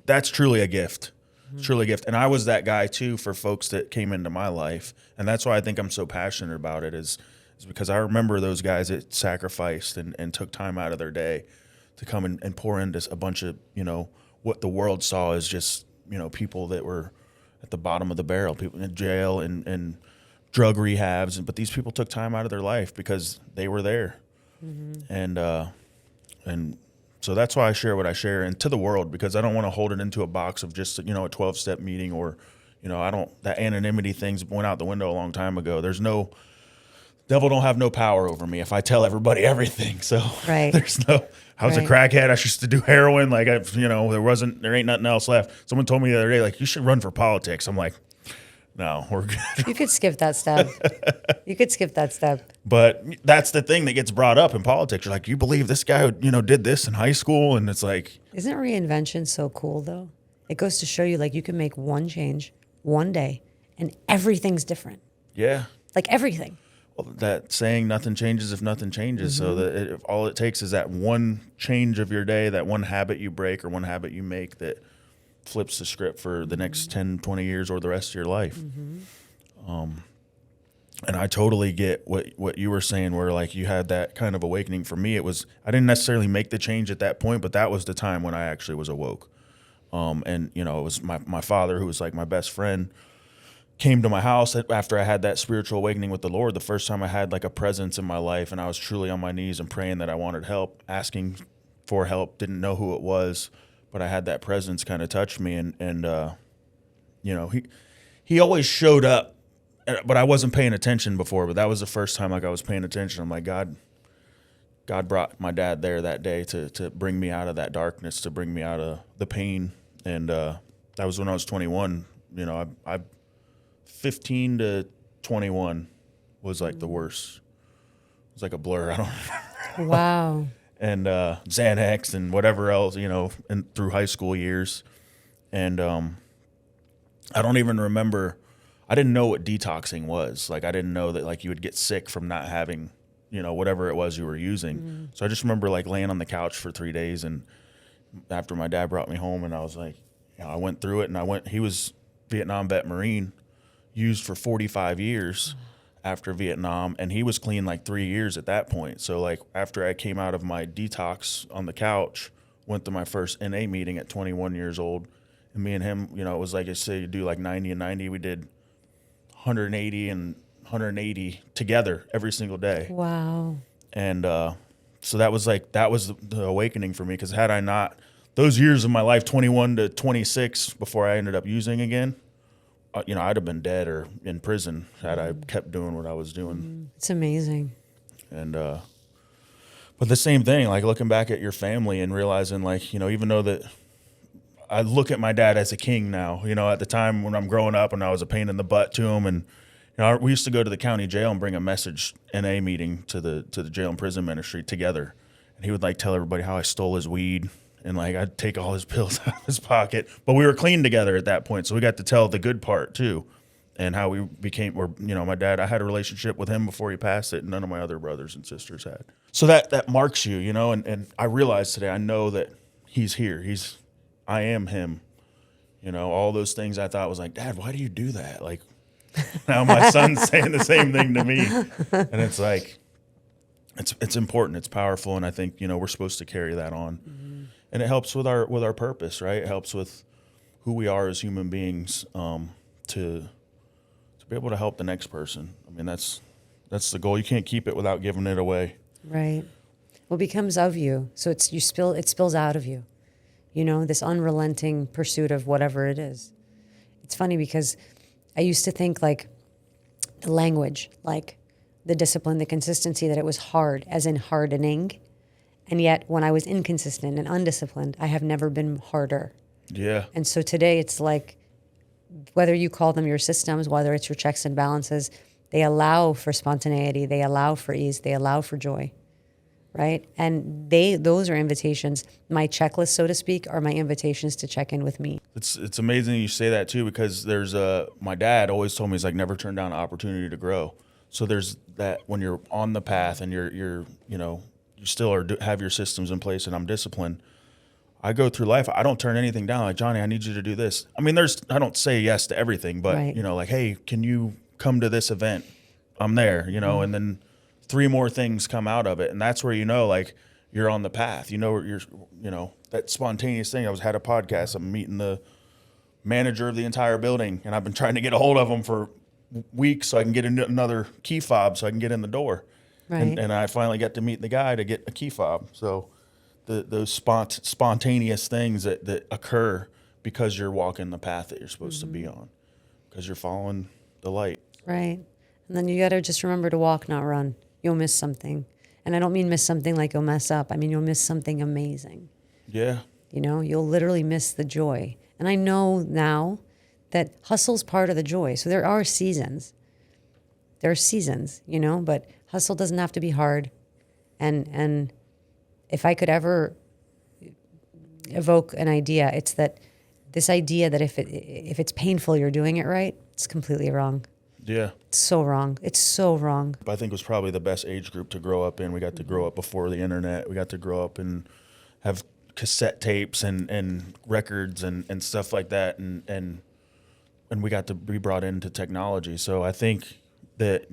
that's truly a gift. It's truly a gift. And I was that guy too for folks that came into my life. And that's why I think I'm so passionate about it is because I remember those guys that sacrificed and took time out of their day to come and pour into a bunch of, what the world saw as just, people that were at the bottom of the barrel, people in jail and drug rehabs. But these people took time out of their life because they were there. And so that's why I share what I share and to the world, because I don't want to hold it into a box of just, a 12-step meeting or, that anonymity things went out the window a long time ago. Devil don't have no power over me if I tell everybody everything. So Right. I was a crackhead. I used to do heroin. Like, there ain't nothing else left. Someone told me the other day, like, you should run for politics. I'm like, No, we're good. You could skip that step. You could skip that step. But that's the thing that gets brought up in politics. You're like, you believe this guy, did this in high school? And it's like, Isn't reinvention so cool, though? It goes to show you, like, you can make one change one day and everything's different. yeah. Like, everything. Well, that saying, nothing changes if nothing changes. So that if all it takes is that one change of your day, that one habit you break or one habit you make that flips the script for the next 10, 20 years or the rest of your life. And I totally get what you were saying, where like you had that kind of awakening. For me, it was, I didn't necessarily make the change at that point, but that was the time when I actually was awoke. And it was my father, who was like my best friend, came to my house after I had that spiritual awakening with the Lord. The first time I had like a presence in my life, and I was truly on my knees and praying that I wanted help, asking for help, didn't know who it was, but I had that presence kind of touch me. And he always showed up, but I wasn't paying attention before. But that was the first time like I was paying attention. I'm like, God brought my dad there that day to bring me out of that darkness, to bring me out of the pain. And that was when I was 21. I 15 to 21 was like the worst. It was like a blur. I don't remember. Wow. And Xanax and whatever else, and through high school years. And I don't even remember. I didn't know what detoxing was. Like, I didn't know that like you would get sick from not having, whatever it was you were using. So I just remember like laying on the couch for 3 days. And after my dad brought me home, and I was like, I went through it, and he was Vietnam vet Marine, used for 45 years after Vietnam, and he was clean like 3 years at that point. So like after I came out of my detox on the couch, went to my first NA meeting at 21 years old, and me and him, it was like I say, you do like 90 and 90, we did 180 and 180 together every single day. Wow. And so that was the awakening for me, because had I not, those years of my life, 21 to 26, before I ended up using again, I'd have been dead or in prison had I kept doing what I was doing. It's amazing. And but the same thing, like looking back at your family and realizing, like, even though that I look at my dad as a king now, at the time when I'm growing up and I was a pain in the butt to him, and we used to go to the county jail and bring a message NA meeting to the jail and prison ministry together, and he would like tell everybody how I stole his weed. And like I'd take all his pills out of his pocket, but we were clean together at that point, so we got to tell the good part too, and how we became. Or my dad, I had a relationship with him before he passed it, and none of my other brothers and sisters had. So that marks you, And I realized today, I know that he's here. I am him. All those things I thought was like, Dad, why do you do that? Like now my son's saying the same thing to me, and it's like it's important, it's powerful, and I think we're supposed to carry that on. And it helps with our purpose, right? It helps with who we are as human beings, to be able to help the next person. I mean, that's the goal. You can't keep it without giving it away. Right. Well, it becomes of you, so it spills out of you. This unrelenting pursuit of whatever it is. It's funny because I used to think like the language, like the discipline, the consistency, that it was hard, as in hardening. And yet, when I was inconsistent and undisciplined, I have never been harder. Yeah. And so today, it's like, whether you call them your systems, whether it's your checks and balances, they allow for spontaneity, they allow for ease, they allow for joy, right? And those are invitations. My checklist, so to speak, are my invitations to check in with me. It's amazing you say that too, because there's my dad always told me, he's like, never turn down an opportunity to grow. So there's that when you're on the path and you're you still have your systems in place, and I'm disciplined. I go through life, I don't turn anything down. Like, Jonnie, I need you to do this. I mean, I don't say yes to everything, but right. Like, hey, can you come to this event? I'm there, and then 3 more things come out of it. And that's where, like, you're on the path, you're, that spontaneous thing. Had a podcast. I'm meeting the manager of the entire building, and I've been trying to get a hold of him for weeks so I can get another key fob so I can get in the door. Right. And I finally got to meet the guy to get a key fob. So those spontaneous things that occur because you're walking the path that you're supposed to be on, because you're following the light. Right. And then you got to just remember to walk, not run. You'll miss something. And I don't mean miss something like you'll mess up. I mean, you'll miss something amazing. Yeah. You'll literally miss the joy. And I know now that hustle's part of the joy. So there are seasons. There are seasons, but hustle doesn't have to be hard. And if I could ever evoke an idea, it's that this idea that if it's painful, you're doing it right. It's completely wrong. Yeah. It's so wrong. It's so wrong. I think it was probably the best age group to grow up in. We got to grow up before the internet. We got to grow up and have cassette tapes and records and stuff like that. And we got to be brought into technology. So I think that,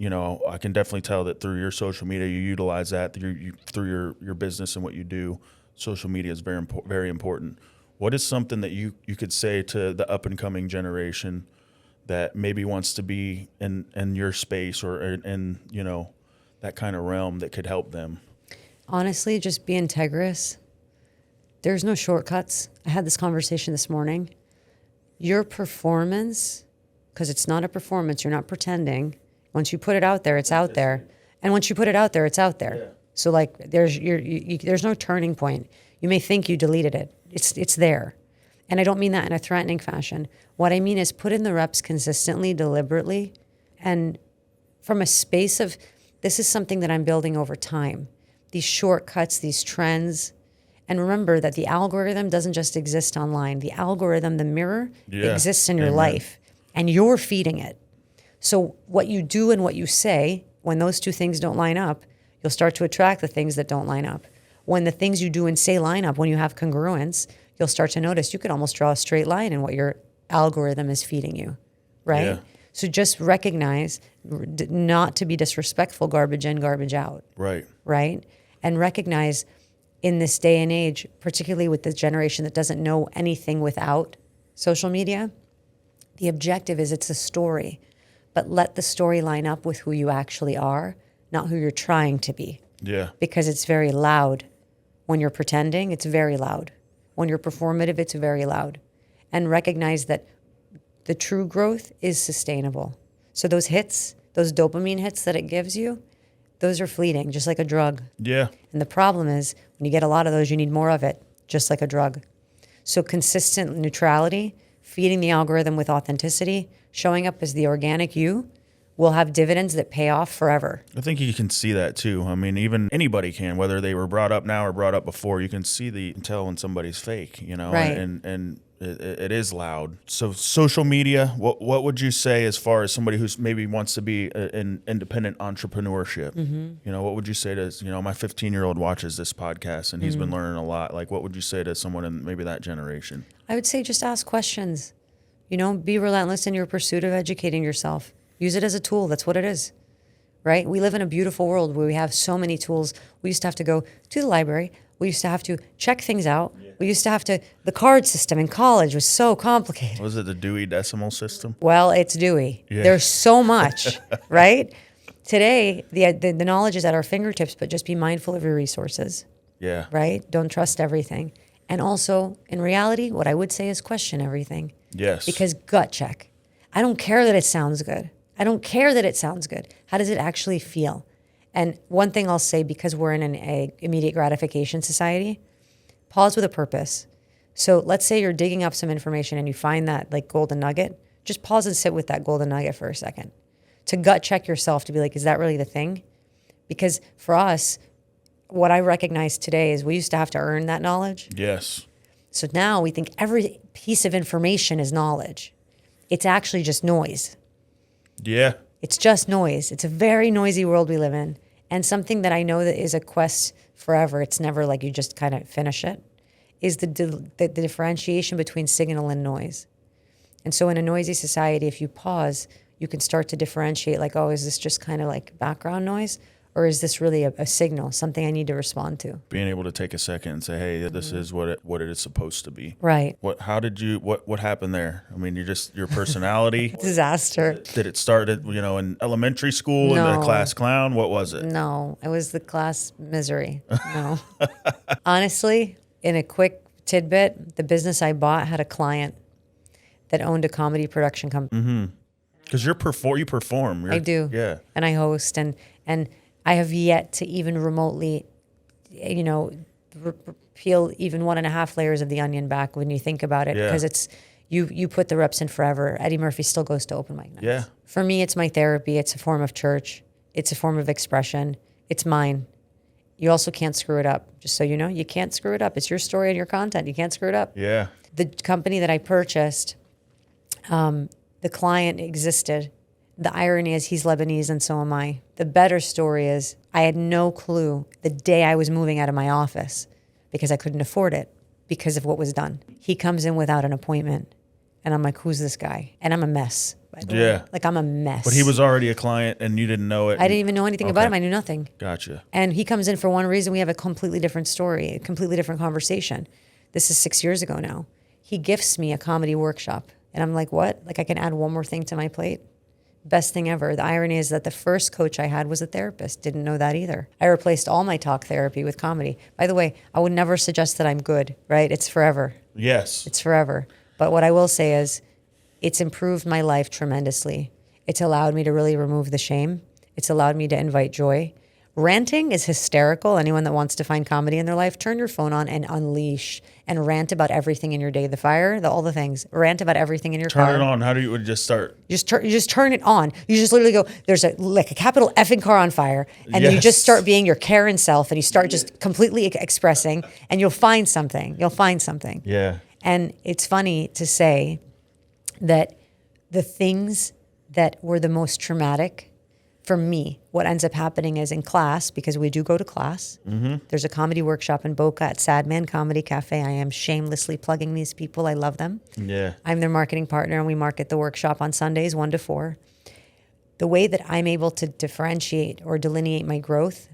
I can definitely tell that through your social media, you utilize that through your business and what you do. Social media is very important. What is something that you could say to the up and coming generation that maybe wants to be in your space or in that kind of realm that could help them? Honestly, just be integrous. There's no shortcuts. I had this conversation this morning. Your performance, because it's not a performance, you're not pretending. Once you put it out there, it's out there. And once you put it out there, it's out there. Yeah. So there's no turning point. You may think you deleted it. It's there. And I don't mean that in a threatening fashion. What I mean is put in the reps consistently, deliberately, and from a space of, this is something that I'm building over time. These shortcuts, these trends. And remember that the algorithm doesn't just exist online. The algorithm, the mirror, exists in your life. And you're feeding it. So what you do and what you say, when those two things don't line up, you'll start to attract the things that don't line up. When the things you do and say line up, when you have congruence, you'll start to notice you could almost draw a straight line in what your algorithm is feeding you, right? Yeah. So just recognize not to be disrespectful, garbage in, garbage out. Right. Right? And recognize in this day and age, particularly with the generation that doesn't know anything without social media, the objective is it's a story, but let the story line up with who you actually are, not who you're trying to be. Yeah. Because it's very loud. When you're pretending, it's very loud. When you're performative, it's very loud. And recognize that the true growth is sustainable. So those hits, those dopamine hits that it gives you, those are fleeting, just like a drug. Yeah. And the problem is, when you get a lot of those, you need more of it, just like a drug. So consistent neutrality, feeding the algorithm with authenticity, showing up as the organic you, will have dividends that pay off forever. I think you can see that too. I mean, even anybody can, whether they were brought up now or brought up before, you can tell when somebody's fake, Right. And it is loud. So social media, what would you say as far as somebody who's maybe wants to be in independent entrepreneurship? Mm-hmm. What would you say to, my 15-year-old watches this podcast and he's been learning a lot. Like, what would you say to someone in maybe that generation? I would say just ask questions. Be relentless in your pursuit of educating yourself. Use it as a tool. That's what it is, right? We live in a beautiful world where we have so many tools. We used to have to go to the library. We used to have to check things out. Yeah. We used to have to, the card system in college was so complicated. Was it the Dewey Decimal System? Well, it's Dewey. Yeah. There's so much, right? Today, the knowledge is at our fingertips, but just be mindful of your resources. Yeah. Right? Don't trust everything. And also, in reality, what I would say is question everything. Yes. Because gut check. I don't care that it sounds good. I don't care that it sounds good. How does it actually feel? And one thing I'll say, because we're in an immediate gratification society, pause with a purpose. So let's say you're digging up some information and you find that golden nugget. Just pause and sit with that golden nugget for a second. To gut check yourself, to be like, is that really the thing? Because for us, what I recognize today is we used to have to earn that knowledge. Yes. So now we think every piece of information is knowledge. It's actually just noise. Yeah. It's just noise. It's a very noisy world we live in. And something that I know that is a quest forever, it's never like you just kind of finish it, is the differentiation between signal and noise. And so in a noisy society, if you pause, you can start to differentiate is this just kind of like background noise? Or is this really a signal, something I need to respond to? Being able to take a second and say, "Hey, this is what it is supposed to be." Right. What happened there? I mean, your personality. Disaster. Did it start at in elementary school No. and the class clown? What was it? No, it was the class misery. No. Honestly, in a quick tidbit, the business I bought had a client that owned a comedy production company. Mm-hmm. Because you perform. I do. Yeah. And I host and I have yet to even remotely, peel even 1.5 layers of the onion back when you think about it, because You put the reps in forever. Eddie Murphy still goes to open mic nights. Yeah. For me, it's my therapy. It's a form of church. It's a form of expression. It's mine. You also can't screw it up. Just so you know, you can't screw it up. It's your story and your content. You can't screw it up. Yeah. The company that I purchased, the client existed. The irony is he's Lebanese and so am I. The better story is I had no clue the day I was moving out of my office because I couldn't afford it because of what was done. He comes in without an appointment and I'm like, who's this guy? And I'm a mess. By the way. Like I'm a mess. But he was already a client and you didn't know it. I didn't even know anything about him. I knew nothing. Gotcha. And he comes in for one reason. We have a completely different story, a completely different conversation. This is 6 years ago now. He gifts me a comedy workshop. And I'm like, what? Like I can add one more thing to my plate? Best thing ever. The irony is that the first coach I had was a therapist. Didn't know that either. I replaced all my talk therapy with comedy. By the way, I would never suggest that I'm good, right? It's forever. Yes. It's forever. But what I will say is it's improved my life tremendously. It's allowed me to really remove the shame. It's allowed me to invite joy. Ranting is hysterical. Anyone that wants to find comedy in their life, turn your phone on and unleash and rant about everything in your day. The fire, all the things. Rant about everything in your car. Turn it on. How do you just start? You just turn it on. You just literally go, there's a capital effing car on fire. And then you just start being your Karen self and you start just completely expressing and you'll find something. You'll find something. Yeah. And it's funny to say that the things that were the most traumatic for me, what ends up happening is in class, because we do go to class, there's a comedy workshop in Boca at Sad Man Comedy Cafe. I am shamelessly plugging these people. I love them. Yeah. I'm their marketing partner and we market the workshop on Sundays, 1 to 4. The way that I'm able to differentiate or delineate my growth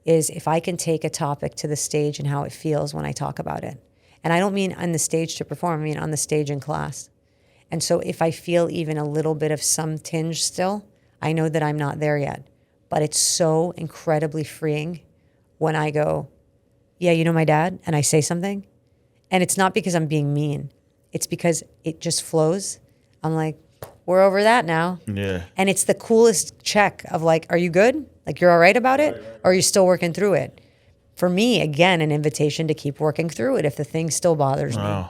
is if I can take a topic to the stage and how it feels when I talk about it. And I don't mean on the stage to perform, I mean on the stage in class. And so if I feel even a little bit of some tinge still, I know that I'm not there yet. But it's so incredibly freeing when I go, yeah, you know my dad? And I say something. And it's not because I'm being mean. It's because it just flows. I'm like, we're over that now. Yeah. And it's the coolest check of like, are you good? Like you're all right about it? Or are you still working through it? For me, again, an invitation to keep working through it if the thing still bothers me.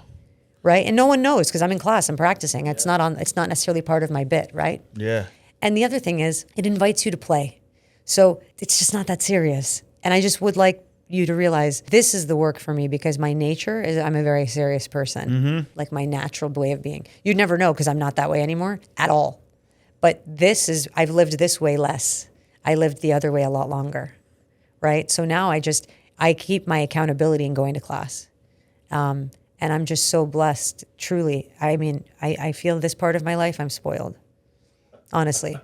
Right? And no one knows because I'm in class, I'm practicing. It's not necessarily part of my bit, right? Yeah. And the other thing is it invites you to play. So it's just not that serious. And I just would like you to realize this is the work for me because my nature is I'm a very serious person, like my natural way of being. You'd never know because I'm not that way anymore at all. But I've lived this way less. I lived the other way a lot longer, right? So now I keep my accountability in going to class. And I'm just so blessed, truly. I mean, I feel this part of my life, I'm spoiled. Honestly,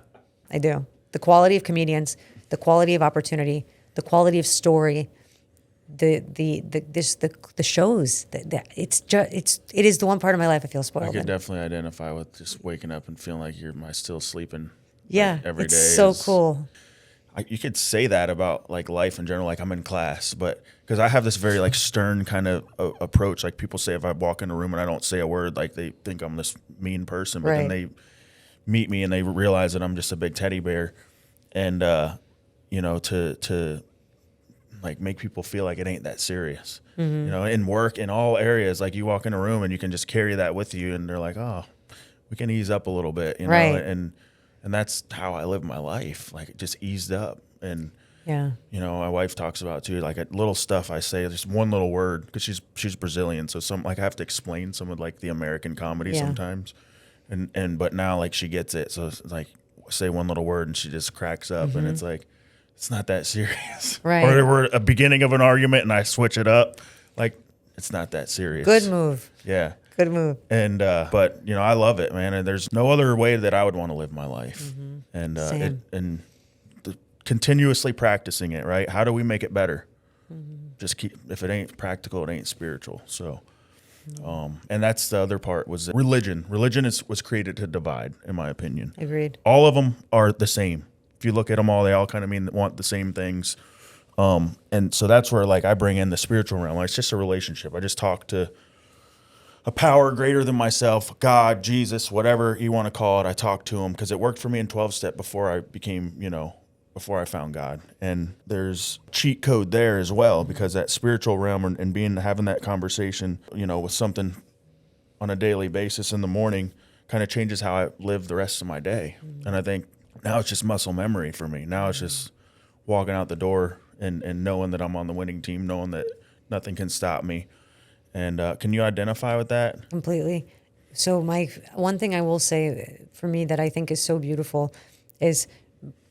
I do. The quality of comedians, the quality of opportunity, the quality of story, the shows. It is the one part of my life I feel spoiled. I could in. definitely identify with just waking up and feeling like am I still sleeping? Yeah, like, every it's day so is- cool. You could say that about like life in general, like I'm in class, but because I have this very like stern kind of approach. Like people say if I walk in a room and I don't say a word, like they think I'm this mean person, but then they meet me and they realize that I'm just a big teddy bear. And, to like make people feel like it ain't that serious, in work, in all areas, like you walk in a room and you can just carry that with you and they're like, oh, we can ease up a little bit, you know? And that's how I live my life, like just eased up. And, my wife talks about too, like little stuff I say, just one little word, because she's Brazilian. So I have to explain some of like the American comedy sometimes. But now like she gets it. So it's like say one little word and she just cracks up and it's like, it's not that serious. Right. Or we're at a beginning of an argument and I switch it up. Like it's not that serious. Good move. Yeah. Good move. And, but I love it, man. And there's no other way that I would want to live my life. And, Same. Continuously practicing it, right? How do we make it better? Just if it ain't practical, it ain't spiritual. So, and that's the other part was religion. Religion was created to divide, in my opinion. Agreed. All of them are the same. If you look at them all, they all kind of want the same things. And so that's where like I bring in the spiritual realm. It's just a relationship. I just talk to a power greater than myself, God, Jesus, whatever you want to call it. I talk to him because it worked for me in 12-step before I became, before I found God. And there's cheat code there as well because that spiritual realm and having that conversation, with something on a daily basis in the morning kind of changes how I live the rest of my day. And I think now it's just muscle memory for me. Now it's just walking out the door and knowing that I'm on the winning team, knowing that nothing can stop me. And can you identify with that? Completely. So one thing I will say for me that I think is so beautiful is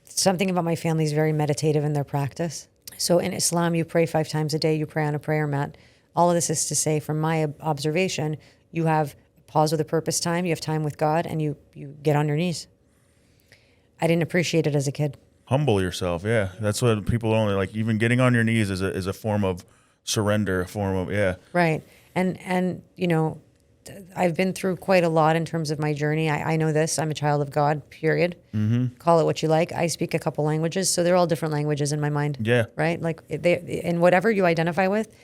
something about my family is very meditative in their practice. So in Islam, you pray 5 times a day, you pray on a prayer mat. All of this is to say, from my observation, you have pause with a purpose time, you have time with God, and you get on your knees. I didn't appreciate it as a kid. Humble yourself, yeah. That's what people only like. Even getting on your knees is a form of surrender, a form of, yeah. Right. And you know, I've been through quite a lot in terms of my journey. I know this. I'm a child of God, period. Mm-hmm. Call it what you like. I speak a couple languages, so they're all different languages in my mind. Yeah. Right? Like, in whatever you identify with,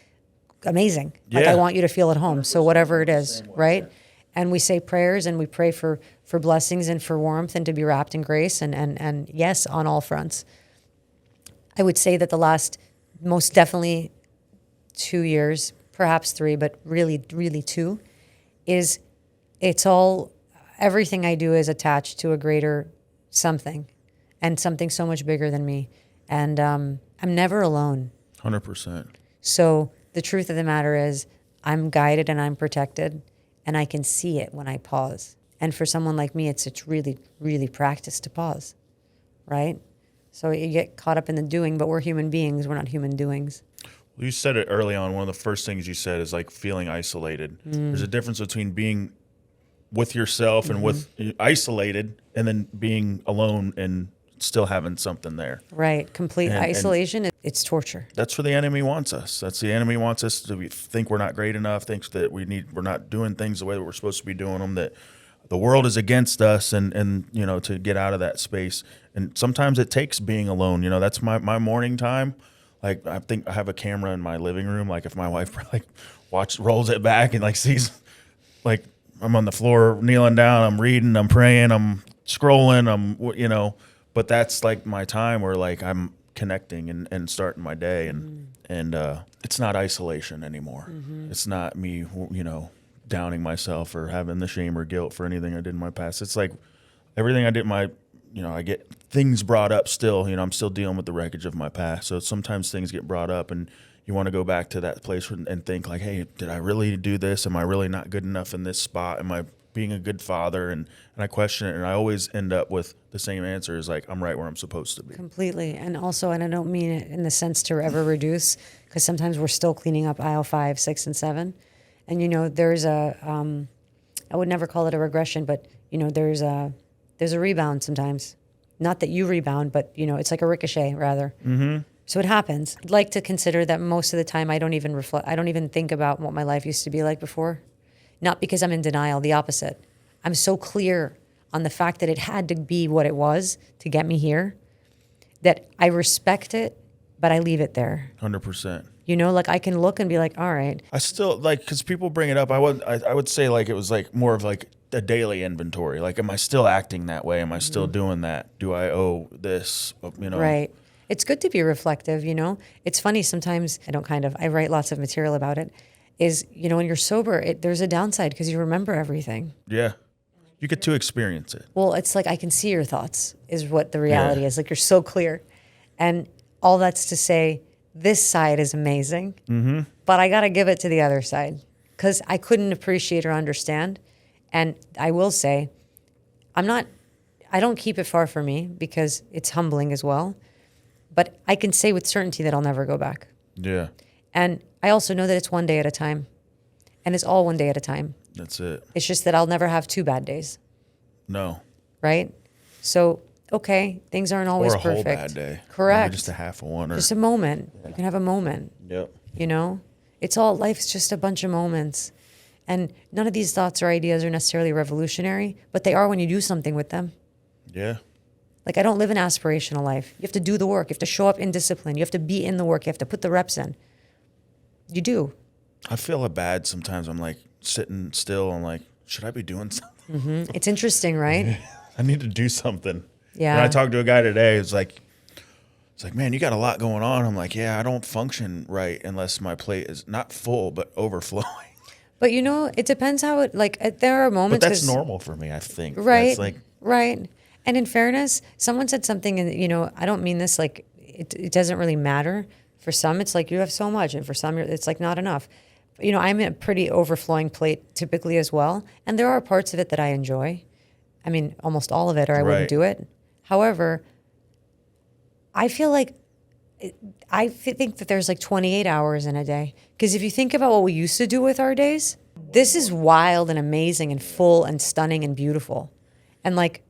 amazing. Yeah. Like, I want you to feel at home. So whatever it is, right? And we say prayers and we pray for blessings and for warmth and to be wrapped in grace and yes, on all fronts. I would say that the last, most definitely 2 years, perhaps 3, but really, really 2, is everything I do is attached to a greater something and something so much bigger than me. And I'm never alone. 100%. So the truth of the matter is I'm guided and I'm protected, and I can see it when I pause. And for someone like me, it's really, really practice to pause, right? So you get caught up in the doing, but we're human beings. We're not human doings. Well, you said it early on. One of the first things you said is like feeling isolated. There's a difference between being with yourself and with isolated and then being alone and still having something there. Right. Complete isolation, it's torture. That's where the enemy wants us. That's the enemy wants us to think we're not great enough, thinks that we're not doing things the way that we're supposed to be doing them, that the world is against us, and you know, to get out of that space. And sometimes it takes being alone. You know, that's my morning time. Like, I think I have a camera in my living room. Like, if my wife like rolls it back and like sees, like, I'm on the floor kneeling down, I'm reading, I'm praying, I'm scrolling, you know, but that's like my time where like I'm connecting and starting my day, and it's not isolation anymore. It's not me, you know, downing myself or having the shame or guilt for anything I did in my past. It's like everything I did I get things brought up still. You know, I'm still dealing with the wreckage of my past. So sometimes things get brought up and you want to go back to that place and think like, hey, did I really do this? Am I really not good enough in this spot? Am I being a good father? And I question it, and I always end up with the same answer, is like, I'm right where I'm supposed to be. Completely. And also, and I don't mean it in the sense to ever reduce, because sometimes we're still cleaning up aisle 5, 6, and 7. And, you know, there's I would never call it a regression, but, you know, there's a rebound sometimes. Not that you rebound, but, you know, it's like a ricochet, rather. Mm-hmm. So it happens. I'd like to consider that most of the time I don't even reflect. I don't even think about what my life used to be like before. Not because I'm in denial, the opposite. I'm so clear on the fact that it had to be what it was to get me here that I respect it, but I leave it there. 100%. You know, like I can look and be like, all right. I still like, because people bring it up. I would say like it was like more of like a daily inventory. Like, am I still acting that way? Am I still doing that? Do I owe this? You know, right. It's good to be reflective. You know, it's funny sometimes. I write lots of material about it. Is, you know, when you're sober, there's a downside because you remember everything. Yeah, you get to experience it. Well, it's like I can see your thoughts is what the reality is. Like, you're so clear, and all that's to say, this side is amazing, but I got to give it to the other side because I couldn't appreciate or understand. And I will say, I don't keep it far from me because it's humbling as well. But I can say with certainty that I'll never go back. Yeah. And I also know that it's one day at a time. And it's all one day at a time. That's it. It's just that I'll never have 2 bad days. No. Right? So, okay, things aren't always perfect. Or a whole bad day. Correct. Maybe just a half of one. Or... just a moment. Yeah. You can have a moment. Yep. You know? Life's just a bunch of moments. And none of these thoughts or ideas are necessarily revolutionary, but they are when you do something with them. Yeah. Like, I don't live an aspirational life. You have to do the work. You have to show up in discipline. You have to be in the work. You have to put the reps in. You do. I feel bad sometimes. I'm like sitting still. I'm like, should I be doing something? Mm-hmm. It's interesting, right? I need to do something. Yeah. And I talked to a guy today. It's like, man, you got a lot going on. I'm like, yeah, I don't function right unless my plate is not full but overflowing. But it depends how it, like, there are But moments. that's 'Cause- normal for me, I think. Right. That's like, right. And in fairness, someone said something, and I don't mean this like it doesn't really matter. For some, it's like you have so much, and for some, it's like not enough. I'm a pretty overflowing plate typically as well, and there are parts of it that I enjoy. I mean, almost all of it, or I wouldn't Right. do it. However, I feel like think that there's like 28 hours in a day. Because if you think about what we used to do with our days, this is wild and amazing and full and stunning and beautiful. And like,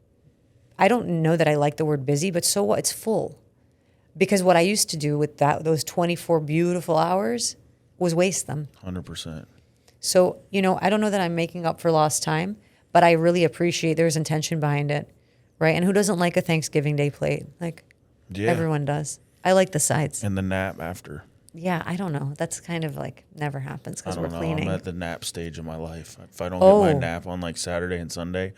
I don't know that I like the word busy, but so what? It's full. Because what I used to do with those 24 beautiful hours was waste them. 100%. So, I don't know that I'm making up for lost time, but I really appreciate there's intention behind it, right? And who doesn't like a Thanksgiving Day plate? Like, Yeah. everyone does. I like the sides. And the nap after. Yeah, I don't know. That's kind of like never happens I because don't we're know. cleaning. I'm at the nap stage of my life. If I don't get my Oh. nap on like Saturday and Sunday,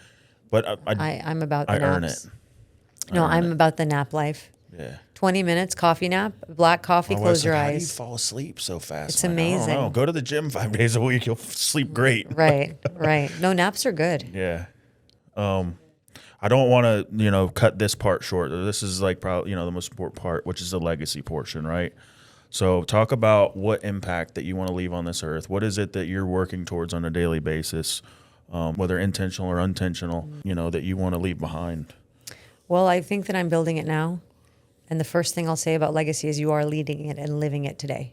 but I'm about the I earn naps. it. No, earn I'm it. about the nap life. Yeah. 20 minutes, coffee nap, black coffee, My close wife's your like, how do you eyes. fall asleep so fast? It's I'm like, I don't amazing. know. Go to the gym 5 days a week. You'll sleep great. Right, right. No, naps are good. Yeah. I don't want to, cut this part short. This is like probably, the most important part, which is the legacy portion, right? So talk about what impact that you want to leave on this earth. What is it that you're working towards on a daily basis, whether intentional or unintentional, that you want to leave behind? Well, I think that I'm building it now. And the first thing I'll say about legacy is you are leading it and living it today.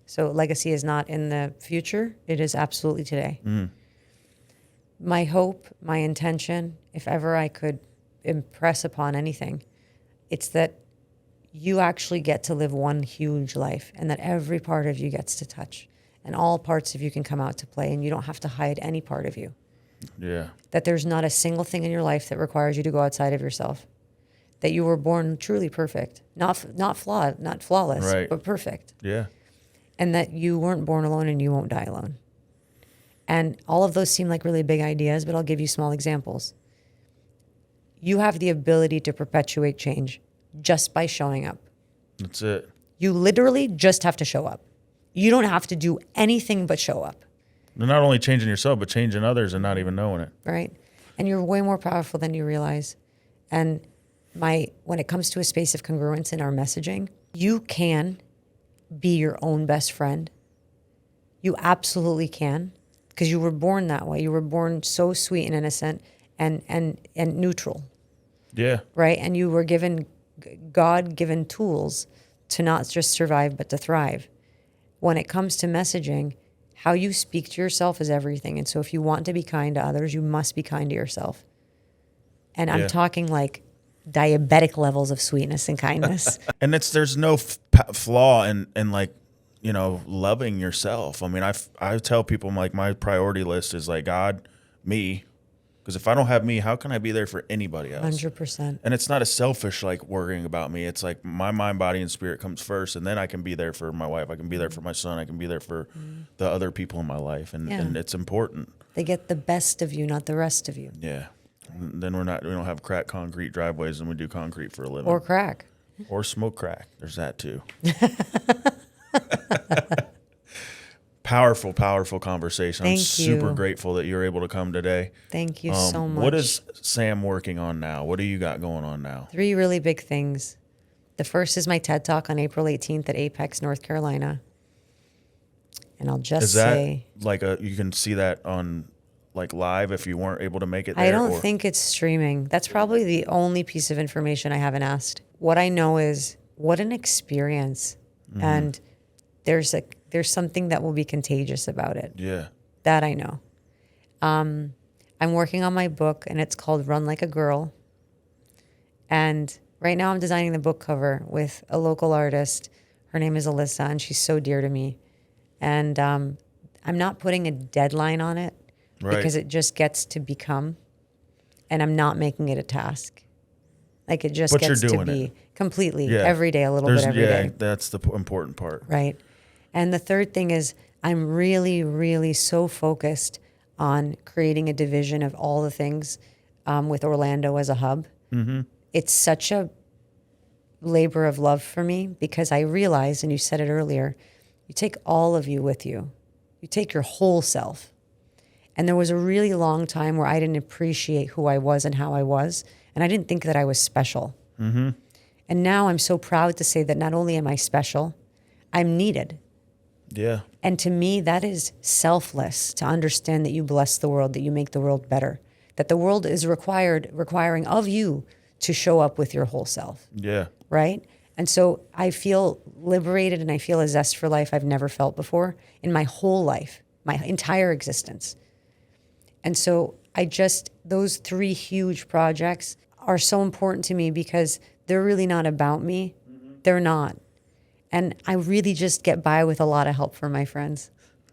So legacy is not in the future. It is absolutely today. My hope, my intention, if ever I could impress upon anything, it's that you actually get to live one huge life and that every part of you gets to touch and all parts of you can come out to play and you don't have to hide any part of you. Yeah. That there's not a single thing in your life that requires you to go outside of yourself. That you were born truly perfect, not flawed, not flawless, Right. but perfect. Yeah. And that you weren't born alone and you won't die alone. And all of those seem like really big ideas, but I'll give you small examples. You have the ability to perpetuate change just by showing up. That's it. You literally just have to show up. You don't have to do anything but show up, They're not only changing yourself, but changing others and not even knowing it. right? And you're way more powerful than you realize. And when it comes to a space of congruence in our messaging, you can be your own best friend. You absolutely can, because you were born that way. You were born so sweet and innocent and neutral, Yeah. right? And you were given God-given tools to not just survive, but to thrive. When it comes to messaging, how you speak to yourself is everything. And so if you want to be kind to others, you must be kind to yourself. And I'm Yeah. talking like diabetic levels of sweetness and kindness. And there's no flaw in like, loving yourself. I mean, I tell people like my priority list is like God, me, because if I don't have me, how can I be there for anybody else? 100%. And it's not a selfish like worrying about me. It's like my mind, body, and spirit comes first, and then I can be there for my wife. I can be there for my son. I can be there for the other people in my life, and it's important. They get the best of you, not the rest of you. Yeah. And then we don't have crack concrete driveways, and we do concrete for a living. Or crack. Or smoke crack. There's that too. Powerful, powerful conversation. I'm Thank super you. grateful that you're able to come today. Thank you so much. What is Sam working on now? What do you got going on now? 3 really big things. The first is my TED Talk on April 18th at Apex, North Carolina. And I'll just Is that say, like you can see that on like live if you weren't able to make it there? I don't think it's streaming. That's probably the only piece of information I haven't asked. What I know is what an experience. And there's something that will be contagious about it. Yeah. That I know. I'm working on my book, and it's called Run Like a Girl. And right now I'm designing the book cover with a local artist. Her name is Alyssa, and she's so dear to me. And I'm not putting a deadline on it because it just gets to become, and I'm not making it a task. Like it just But gets you're to doing be it. completely Yeah. every day, a little bit every day. That's the important part. Right. And the third thing is I'm really, really so focused on creating a division of all the things with Orlando as a hub. Mm-hmm. It's such a labor of love for me because I realize, and you said it earlier, you take all of you with you. You take your whole self. And there was a really long time where I didn't appreciate who I was and how I was. And I didn't think that I was special. Mm-hmm. And now I'm so proud to say that not only am I special, I'm needed. Yeah. And to me, that is selfless, to understand that you bless the world, that you make the world better, that the world is requiring of you to show up with your whole self. Yeah. Right? And so I feel liberated and I feel a zest for life I've never felt before in my whole life, my entire existence. And so those 3 huge projects are so important to me because they're really not about me. Mm-hmm. They're not. And I really just get by with a lot of help from my friends.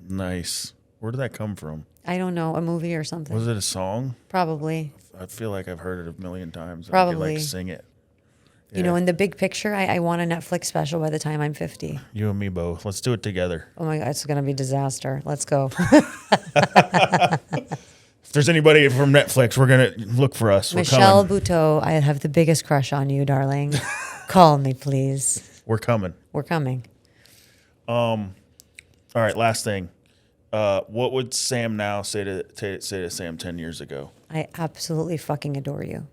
Nice. Where did that come from? I don't know, a movie or something. Was it a song? Probably. I feel like I've heard it a million times. Probably. I could sing it. Yeah. You know, in the big picture, I want a Netflix special by the time I'm 50. You and me both. Let's do it together. Oh my God, it's going to be a disaster. Let's go. If there's anybody from Netflix, we're going to look for us. Michelle Buteau, I have the biggest crush on you, darling. Call me, please. We're coming. We're coming. All right, last thing. What would Sam now say to Sam 10 years ago? I absolutely fucking adore you.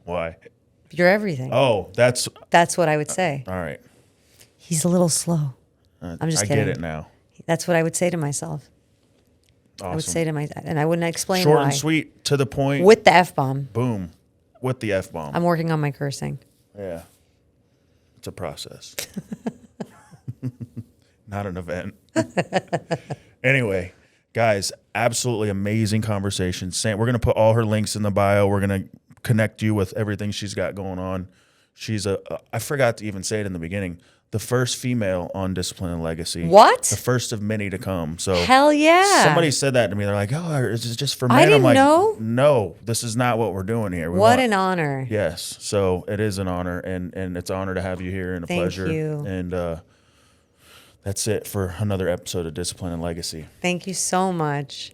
Why? You're everything. Oh, that's what I would say. all right. He's a little slow. I'm just kidding. I get it now. That's what I would say to myself. Awesome. I would say to myself, and I wouldn't explain Short why. and sweet, to the point. With the F-bomb. Boom. With the F-bomb. I'm working on my cursing. Yeah. It's a process. Not an event. Anyway, guys, absolutely amazing conversation. Sam, we're going to put all her links in the bio. We're going to connect you with everything she's got going on. She's I forgot to even say it in the beginning, the first female on Discipline and Legacy. What? The first of many to come. So hell yeah. Somebody said that to me. They're like, oh, is this just for men? I didn't I'm like, know. no, this is not what we're doing here. What an honor. Yes. So it is an honor, and it's an honor to have you here and a Thank pleasure. you. And that's it for another episode of Discipline and Legacy. Thank you so much.